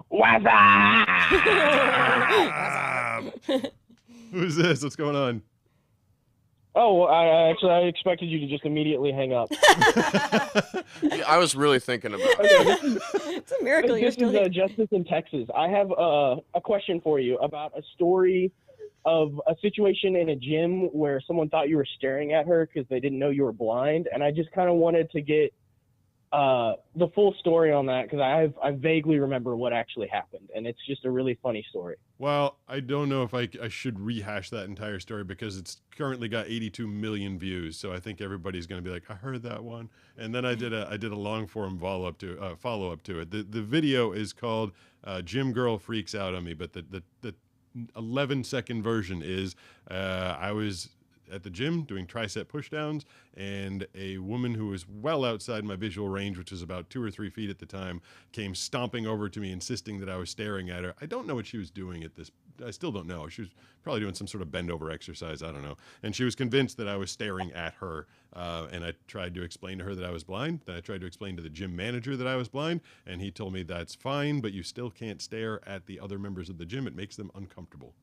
What's Who's this? What's going on? Oh, well, I expected you to just immediately hang up. Yeah, I was really thinking about it. It's a miracle you're This still is here. Justice in Texas. I have a question for you about a story of a situation in a gym where someone thought you were staring at her because they didn't know you were blind, and I just kind of wanted to get the full story on that because I vaguely remember what actually happened, and it's just a really funny story. Well, I don't know if I should rehash that entire story because it's currently got 82 million views. So I think everybody's going to be like, I heard that one. And then I did a long form follow up to it. The video is called Gym Girl Freaks Out on Me, but the 11-second version is I was at the gym doing tricep pushdowns, and a woman who was well outside my visual range, which was about 2 or 3 feet at the time, came stomping over to me, insisting that I was staring at her. I don't know what she was doing at this. I still don't know. She was probably doing some sort of bend over exercise. I don't know. And she was convinced that I was staring at her. And I tried to explain to her that I was blind. Then I tried to explain to the gym manager that I was blind. And he told me that's fine, but you still can't stare at the other members of the gym. It makes them uncomfortable.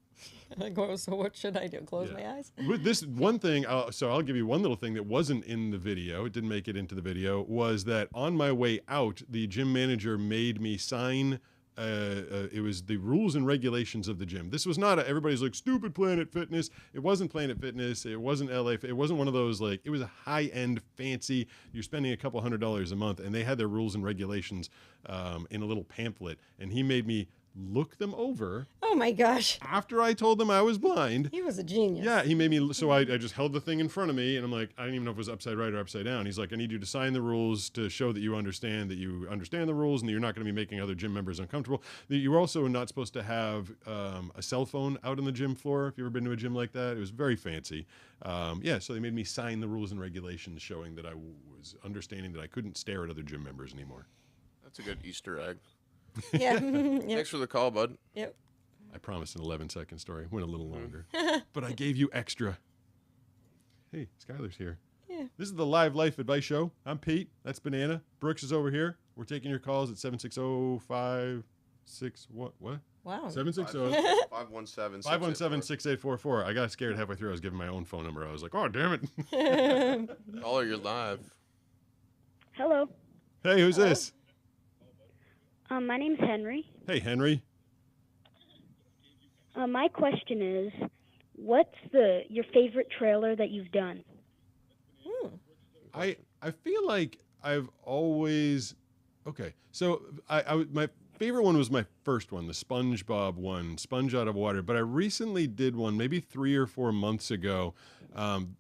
So what should I do? Close my eyes? With this one thing, so I'll give you one little thing that wasn't in the video. It didn't make it into the video. Was that on my way out, the gym manager made me sign. It was the rules and regulations of the gym. This was not everybody's like stupid Planet Fitness. It wasn't Planet Fitness. It wasn't LA. It wasn't one of those like, it was a high-end fancy, you're spending a couple $100s a month, and they had their rules and regulations in a little pamphlet, and he made me look them over. Oh my gosh. After I told them I was blind. He was a genius. Yeah, he made me, so I just held the thing in front of me, and I'm like, I didn't even know if it was upside right or upside down. He's like, I need you to sign the rules to show that you understand the rules and that you're not going to be making other gym members uncomfortable. That you're also not supposed to have a cell phone out on the gym floor. If you've ever been to a gym like that, it was very fancy. So they made me sign the rules and regulations showing that I was understanding that I couldn't stare at other gym members anymore. That's a good Easter egg. Yeah. Thanks for the call, bud. Yep. I promised an 11-second story. Went a little longer. But I gave you extra. Hey, Skylar's here. Yeah. This is the Live Life Advice Show. I'm Pete. That's Banana. Brooks is over here. We're taking your calls at 760-56... What? Wow. 517-6844. I got scared halfway through. I was giving my own phone number. I was like, oh, damn it. Caller, you're live. Hello. Hey, who's this? My name's Henry. Hey, Henry. My question is, what's your favorite trailer that you've done? I feel like I've always So my favorite one was my first one, the SpongeBob one, Sponge Out of Water. But I recently did one, maybe 3 or 4 months ago.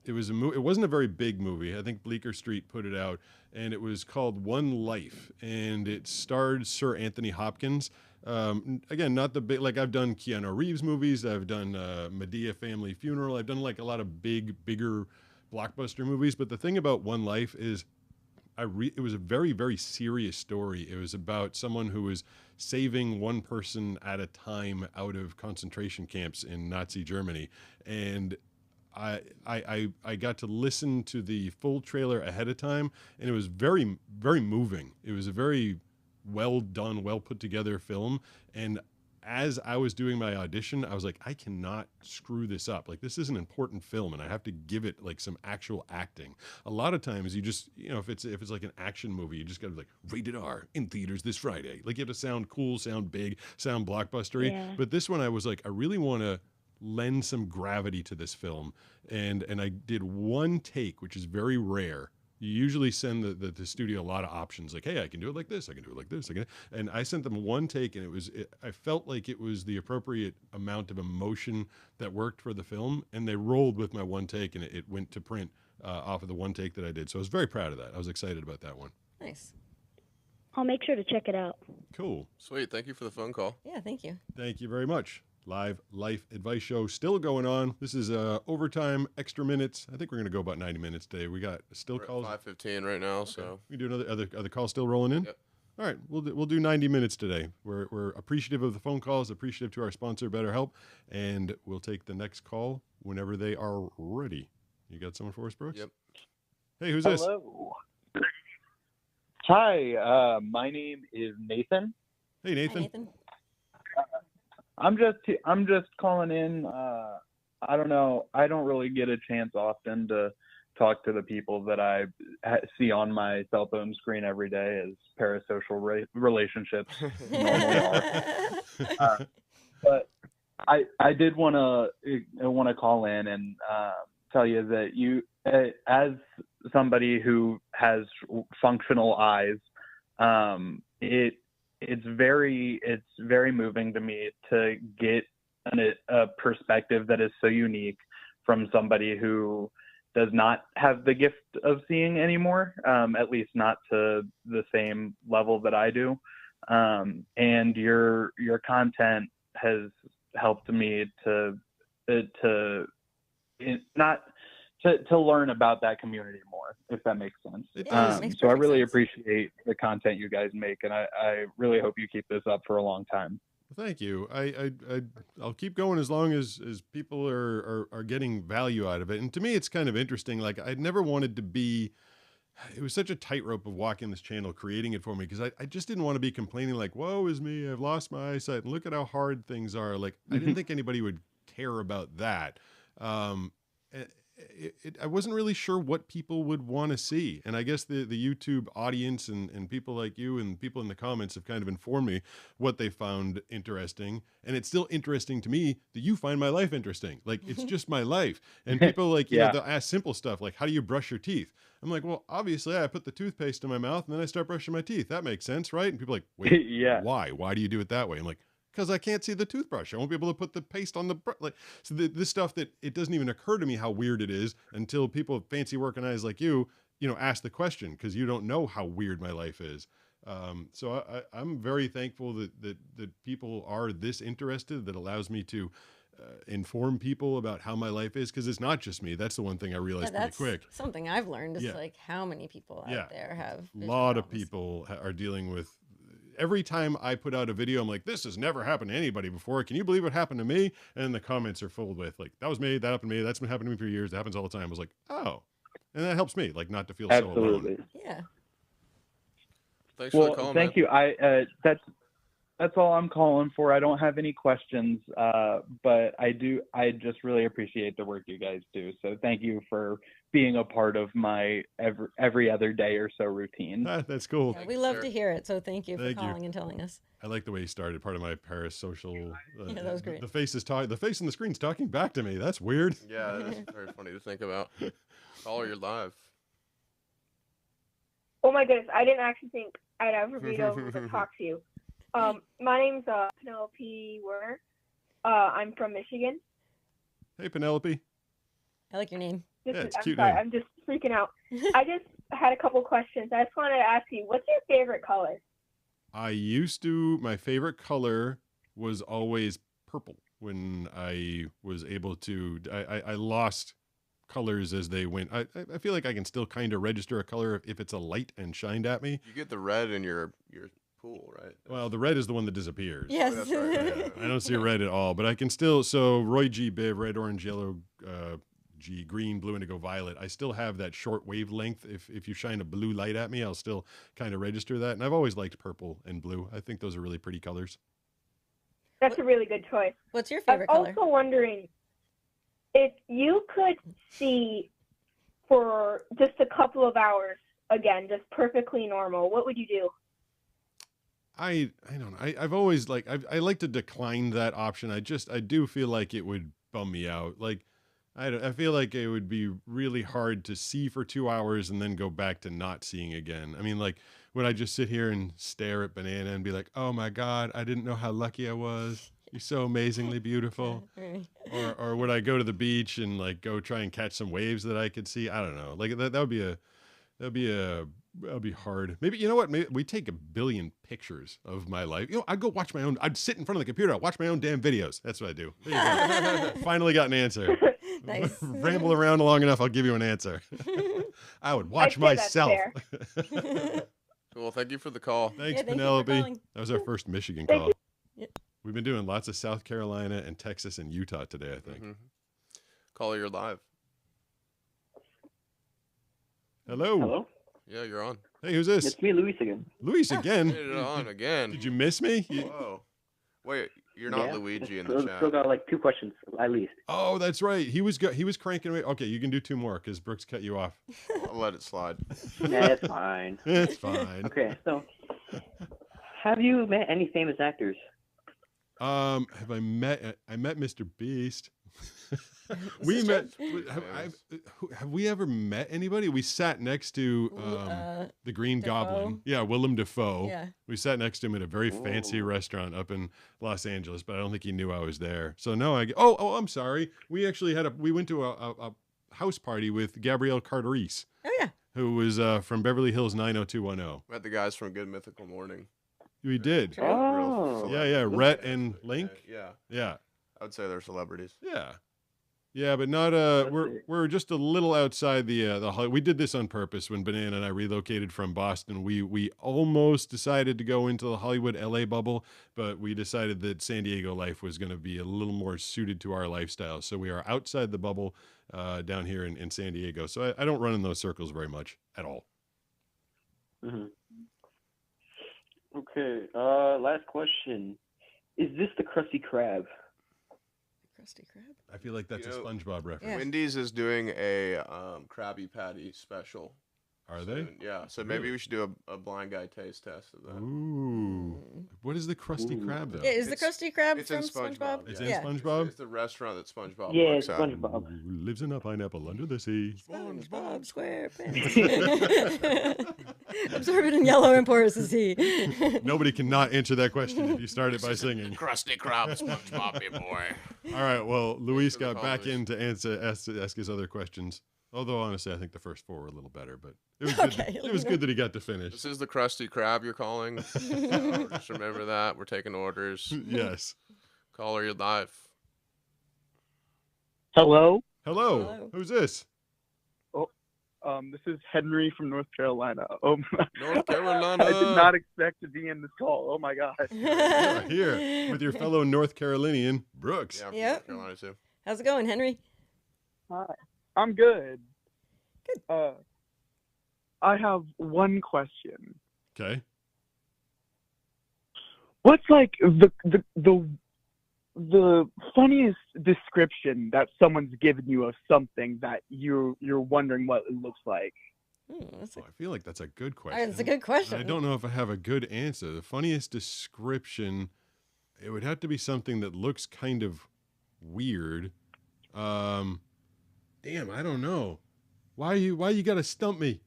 It was it wasn't a very big movie. I think Bleecker Street put it out, and it was called One Life, and it starred Sir Anthony Hopkins. Again, not the big, like I've done Keanu Reeves movies. I've done Medea Family Funeral. I've done like a lot of bigger blockbuster movies. But the thing about One Life is it was a very, very serious story. It was about someone who was saving one person at a time out of concentration camps in Nazi Germany. And I got to listen to the full trailer ahead of time, and it was very, very moving. It was a very well done, well put together film. And as I was doing my audition, I was like, I cannot screw this up. Like, this is an important film, and I have to give it like some actual acting. A lot of times you just, if it's like an action movie, you just got to be like, rated R in theaters this Friday. Like, you have to sound cool, sound big, sound blockbustery. Yeah. But this one, I was like, I really want to lend some gravity to this film. And I did one take, which is very rare. You usually send the studio a lot of options, like, hey, I can do it like this, I can do it like this, and I sent them one take, and I felt like it was the appropriate amount of emotion that worked for the film, and they rolled with my one take, and it went to print off of the one take that I did. So I was very proud of that. I was excited about that one. Nice. I'll make sure to check it out. Cool. Sweet. Thank you for the phone call. Yeah, thank you. Thank you very much. Live Life Advice Show still going on. This is overtime, extra minutes. I think we're going to go about 90 minutes today. We got still calls. 5:15 right now, so we do other calls still rolling in. Yep. All right, we'll do 90 minutes today. We're appreciative of the phone calls, appreciative to our sponsor BetterHelp, and we'll take the next call whenever they are ready. You got someone for us, Brooks? Yep. Hey, who's this? Hello. Hi, my name is Nathan. Hey, Nathan. Hi, Nathan. I'm just calling in. I don't know. I don't really get a chance often to talk to the people that I see on my cell phone screen every day as parasocial relationships normally are. But I did want to call in and tell you that you, as somebody who has functional eyes, it's very moving to me to get a perspective that is so unique from somebody who does not have the gift of seeing anymore, at least not to the same level that I do. And your content has helped me to learn about that community more, if that makes sense. It does. So I really appreciate the content you guys make, and I really hope you keep this up for a long time. Thank you. I'll keep going as long as people are getting value out of it. And to me, it's kind of interesting. Like, I'd never wanted to be. It was such a tightrope of walking this channel, creating it for me, because I just didn't want to be complaining like, woe is me, I've lost my eyesight, and look at how hard things are. Like, I didn't think anybody would care about that. I wasn't really sure what people would want to see. And I guess the YouTube audience and people like you and people in the comments have kind of informed me what they found interesting. And it's still interesting to me that you find my life interesting. Like, it's just my life. And people like, you know, they'll ask simple stuff like, how do you brush your teeth? I'm like, well, obviously I put the toothpaste in my mouth and then I start brushing my teeth. That makes sense, right? And people are like, wait, why? Why do you do it that way? I'm like, because I can't see the toothbrush. I won't be able to put the paste on the like. So this stuff that it doesn't even occur to me how weird it is until people with fancy working eyes like you know, ask the question, because you don't know how weird my life is. So I'm very thankful that people are this interested. That allows me to inform people about how my life is, because it's not just me. That's the one thing I realized pretty quick. Something I've learned is like how many people out there have. A lot of people are dealing with. Every time I put out a video, I'm like, this has never happened to anybody before. Can you believe what happened to me? And the comments are filled with like, that was me, that happened to me, that's been happening to me for years, that happens all the time. I was like, oh. And that helps me, like, not to feel so alone. Yeah. Thanks for the call, thank you. That's all I'm calling for. I don't have any questions, but I just really appreciate the work you guys do. So thank you for being a part of my every other day or so routine. That's cool. Yeah, we love to hear it. So thank you for calling and telling us. I like the way you started. Part of my parasocial. Yeah, that was great. The face is talking. The face on the screen's talking back to me. That's weird. Yeah, that is very funny to think about. Caller, you're live. Oh my goodness, I didn't actually think I'd ever be able to talk to you. My name's Penelope Werner. I'm from Michigan. Hey, Penelope. I like your name. It's I'm cute sorry, name. I'm just freaking out. I just had a couple questions. I just wanted to ask you, what's your favorite color? My favorite color was always purple when I was able to, I lost colors as they went. I feel like I can still kind of register a color if it's a light and shined at me. You get the red in your pool, right? Well, the red is the one that disappears. Yes. That's right. Yeah, I don't see red at all, but I can still, so Roy G. Biv, red, orange, yellow, G, green, blue, indigo, violet. I still have that short wavelength. If you shine a blue light at me, I'll still kind of register that. And I've always liked purple and blue. I think those are really pretty colors. That's a really good choice. What's your favorite color? color? I'm also wondering, if you could see for just a couple of hours, again, just perfectly normal, what would you do? I don't know. I've always I like to decline that option. I do feel like it would bum me out. Like, I feel like it would be really hard to see for 2 hours and then go back to not seeing again. I mean, like, would I just sit here and stare at Banana and be like, oh my God, I didn't know how lucky I was. You're so amazingly beautiful. Or would I go to the beach and like go try and catch some waves that I could see? I don't know. Like that would be hard. Maybe, you know what? Maybe we take 1 billion pictures of my life. You know, I'd go watch my own. I'd sit in front of the computer. I'd watch my own damn videos. That's what I do. There you go. Finally got an answer. Nice. Ramble around long enough, I'll give you an answer. I would watch myself. Cool. Thank you for the call. Thanks, Penelope. That was our first Michigan call. We've been doing lots of South Carolina and Texas and Utah today, I think. Caller, you're live. Hello. Hello? Yeah, you're on. Hey, who's this? It's me, Luis again. Luis again? Made it on again. Did you miss me? Whoa. Wait, you're not Yeah, Luigi in still, the chat. Still got like 2 questions at least. Oh, that's right. He was cranking away. Okay, you can do 2 more because Brooks cut you off. I'll let it slide. Yeah, it's fine. It's fine. Okay, so have you met any famous actors? Have I met Mr. Beast? We met. Have we ever met anybody? We sat next to the Green Dafoe. Goblin. Yeah, Willem Dafoe. Yeah. We sat next to him at a very fancy restaurant up in Los Angeles, but I don't think he knew I was there. So no, I'm sorry. We actually we went to a house party with Gabrielle Carteris. Oh yeah. Who was from Beverly Hills 90210. Met the guys from Good Mythical Morning. We did. Oh. Yeah. Rhett and Link. Yeah. I would say they're celebrities. Yeah. Yeah, but not we're just a little outside the we did this on purpose when Banana and I relocated from Boston. We almost decided to go into the Hollywood LA bubble, but we decided that San Diego life was going to be a little more suited to our lifestyle. So we are outside the bubble down here in San Diego. So I don't run in those circles very much at all. Mm-hmm. Okay, last question. Is this the Krusty Krab? Krusty Krab? I feel like that's a SpongeBob reference. Yeah. Wendy's is doing a Krabby Patty special. Are they? Yeah, so maybe we should do a blind guy taste test of that. Ooh. What is the Krusty Krab, though? Yeah, is the Krusty Krab It's from in SpongeBob. It's Yeah. in SpongeBob? It's the restaurant that SpongeBob Yeah, works at. SpongeBob. Who lives in a pineapple under the sea? SpongeBob SquarePants. Absorbent in yellow and porous is he. Nobody cannot answer that question if you start it by singing. Krusty Krab, SpongeBob, boy. All right, well, Luis got back in to ask his other questions. Although, honestly, I think the first four were a little better, but it was Okay, good. It was good that he got to finish. This is the Krusty Krab you're calling. Just remember that. We're taking orders. Yes. Caller, you're live. Hello? Hello. Who's this? This is Henry from North Carolina. Oh, North Carolina. I did not expect to be in this call. Oh my gosh. Yeah, here with your fellow North Carolinian, Brooks. Yeah, I'm Yep. from North Carolina too. How's it going, Henry? Hi. I'm good. Good. I have one question. Okay. What's like the funniest description that someone's given you of something that you're wondering what it looks like? I feel like that's a good question. It's a good question. I don't know if I have a good answer. The funniest description, it would have to be something that looks kind of weird. Damn, I don't know. Why you got to stump me?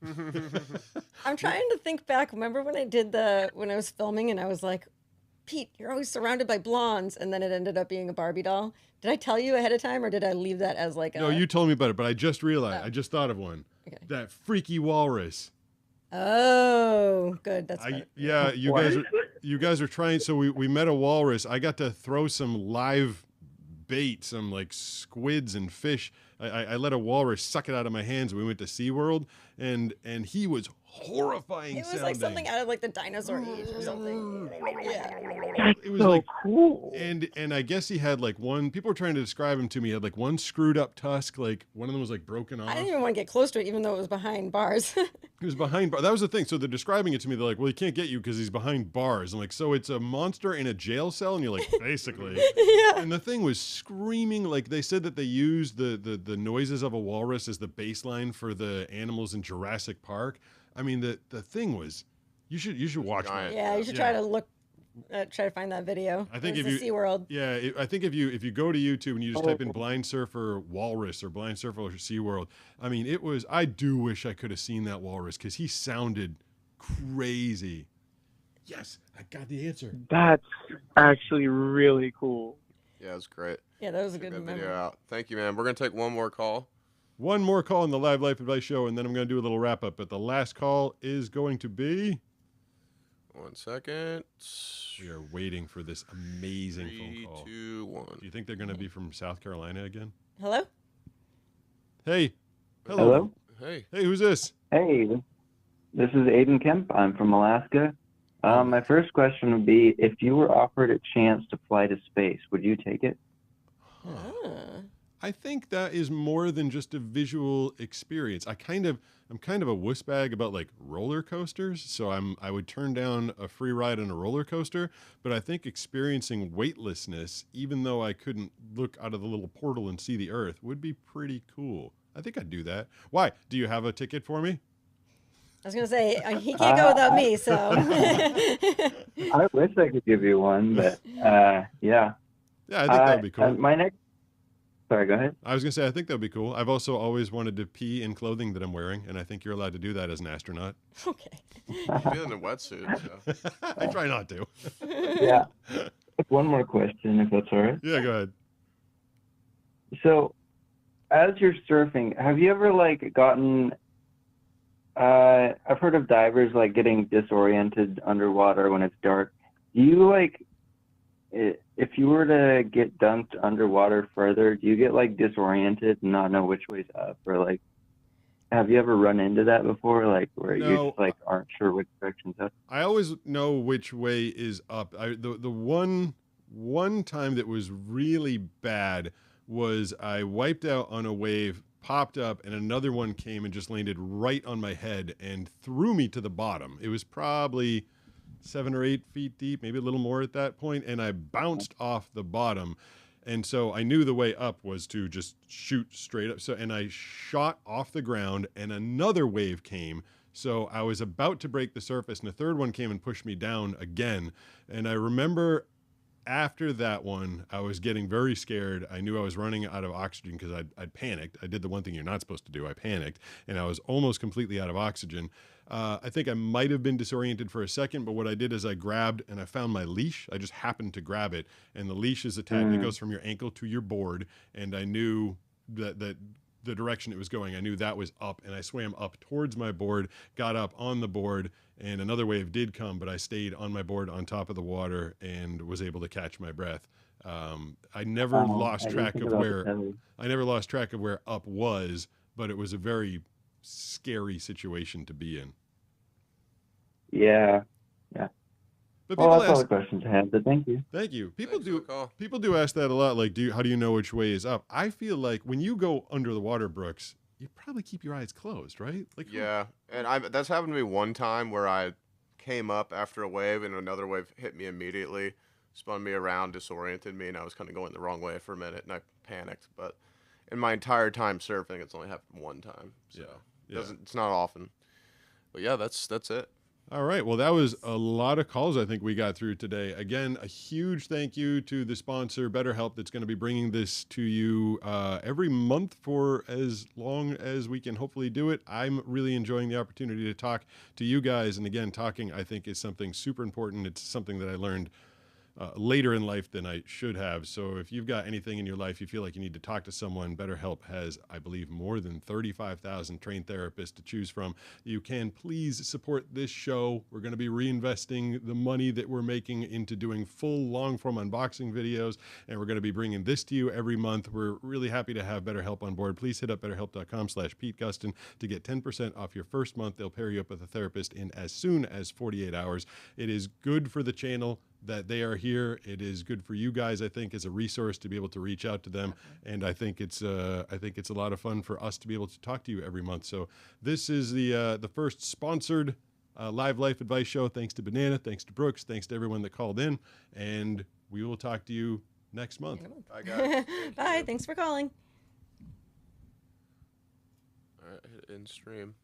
I'm trying to think back. Remember when I was filming and I was like, Pete, you're always surrounded by blondes, and then it ended up being a Barbie doll. Did I tell you ahead of time, or did I leave that as like No, you told me about it, but I just realized. I just thought of one. Okay. That freaky walrus. Oh, good. That's better. Yeah, you guys are trying. So we met a walrus. I got to throw some live bait, some like squids and fish. I let a walrus suck it out of my hands. We went to SeaWorld, and he was horrifying. It was like something out of like the dinosaur age or something. Yeah. It was so like cool. And I guess he had like one. People were trying to describe him to me. He had like one screwed up tusk. Like one of them was like broken off. I didn't even want to get close to it, even though it was behind bars. He was behind bars. That was the thing. So they're describing it to me. They're like, well, he can't get you because he's behind bars. I'm like, so it's a monster in a jail cell? And you're like, basically. Yeah. And the thing was screaming. Like they said that they used the noises of a walrus as the baseline for the animals in Jurassic Park. I mean, the thing was, you should watch it. Yeah, you should try to find that video. I think if you SeaWorld. Yeah, I think if you go to YouTube and you just type in blind surfer walrus or blind surfer SeaWorld, I mean, it was. I do wish I could have seen that walrus because he sounded crazy. Yes, I got the answer. That's actually really cool. Yeah, it was great. Yeah, that was a Check good that video memory. out. Thank you, man. We're gonna take one more call. One more call in the Live Life Advice Show, and then I'm going to do a little wrap up. But the last call is going to be. 1 second. We are waiting for this amazing 3, phone call. 2, 1. Do you think they're going to be from South Carolina again? Hello? Hey. Hello? Hey. Hey, who's this? Hey, this is Aiden Kemp. I'm from Alaska. My first question would be, if you were offered a chance to fly to space, would you take it? I think that is more than just a visual experience. I'm kind of a wuss bag about like roller coasters, so I would turn down a free ride on a roller coaster, but I think experiencing weightlessness, even though I couldn't look out of the little portal and see the Earth, would be pretty cool. I think I'd do that. Why? Do you have a ticket for me? I was going to say, he can't go without me, so. I wish I could give you one, but yeah. Yeah, I think that would be cool. Sorry, go ahead. I was gonna say I think that'd be cool. I've also always wanted to pee in clothing that I'm wearing, and I think you're allowed to do that as an astronaut. Okay. Be in a wetsuit. So. I try not to. Yeah. One more question, if that's all right. Yeah, go ahead. So, as you're surfing, have you ever like gotten? I've heard of divers like getting disoriented underwater when it's dark. Do you like, if you were to get dunked underwater further, do you get like disoriented and not know which way's up, or like, have you ever run into that before, like where you No. just like aren't sure which direction's up? I always know which way is up. The one time that was really bad was I wiped out on a wave, popped up, and another one came and just landed right on my head and threw me to the bottom. It was probably 7 or 8 feet deep, maybe a little more at that point, and I bounced off the bottom. And so I knew the way up was to just shoot straight up. So, and I shot off the ground, and another wave came. So I was about to break the surface, and a third one came and pushed me down again. And I remember after that one, I was getting very scared. I knew I was running out of oxygen because I'd panicked. I did the one thing you're not supposed to do. I panicked, and I was almost completely out of oxygen. I think I might have been disoriented for a second, but what I did is I grabbed and I found my leash. I just happened to grab it, and the leash is attached. It goes from your ankle to your board, and I knew that the direction it was going, I knew that was up, and I swam up towards my board, got up on the board, and another wave did come, but I stayed on my board on top of the water and was able to catch my breath. I never lost track of where up was, but it was a very scary situation to be in. Yeah. But Well, people that's all ask, the questions I had, but thank you. Thank you. People do ask that a lot. Like, how do you know which way is up? I feel like when you go under the water, Brooks, you probably keep your eyes closed, right? Like, Yeah, and that's happened to me one time where I came up after a wave and another wave hit me immediately, spun me around, disoriented me, and I was kind of going the wrong way for a minute, and I panicked. But in my entire time surfing, it's only happened one time, so it's not often. But yeah, that's it. All right. Well, that was a lot of calls I think we got through today. Again, a huge thank you to the sponsor, BetterHelp, that's going to be bringing this to you every month for as long as we can hopefully do it. I'm really enjoying the opportunity to talk to you guys. And again, talking, I think, is something super important. It's something that I learned later in life than I should have. So if you've got anything in your life you feel like you need to talk to someone, BetterHelp has, I believe, more than 35,000 trained therapists to choose from. You can please support this show. We're going to be reinvesting the money that we're making into doing full long-form unboxing videos, and we're going to be bringing this to you every month. We're really happy to have BetterHelp on board. Please hit up betterhelp.com/Pete Gustin to get 10% off your first month. They'll pair you up with a therapist in as soon as 48 hours. It is good for the channel that they are here. It is good for you guys, I think, as a resource to be able to reach out to them. And I think it's a lot of fun for us to be able to talk to you every month. So this is the first sponsored live life advice show. Thanks to Banana, thanks to Brooks, thanks to everyone that called in, and we will talk to you next month. Bye, guys. Bye. Thanks for calling. All right, hit end stream.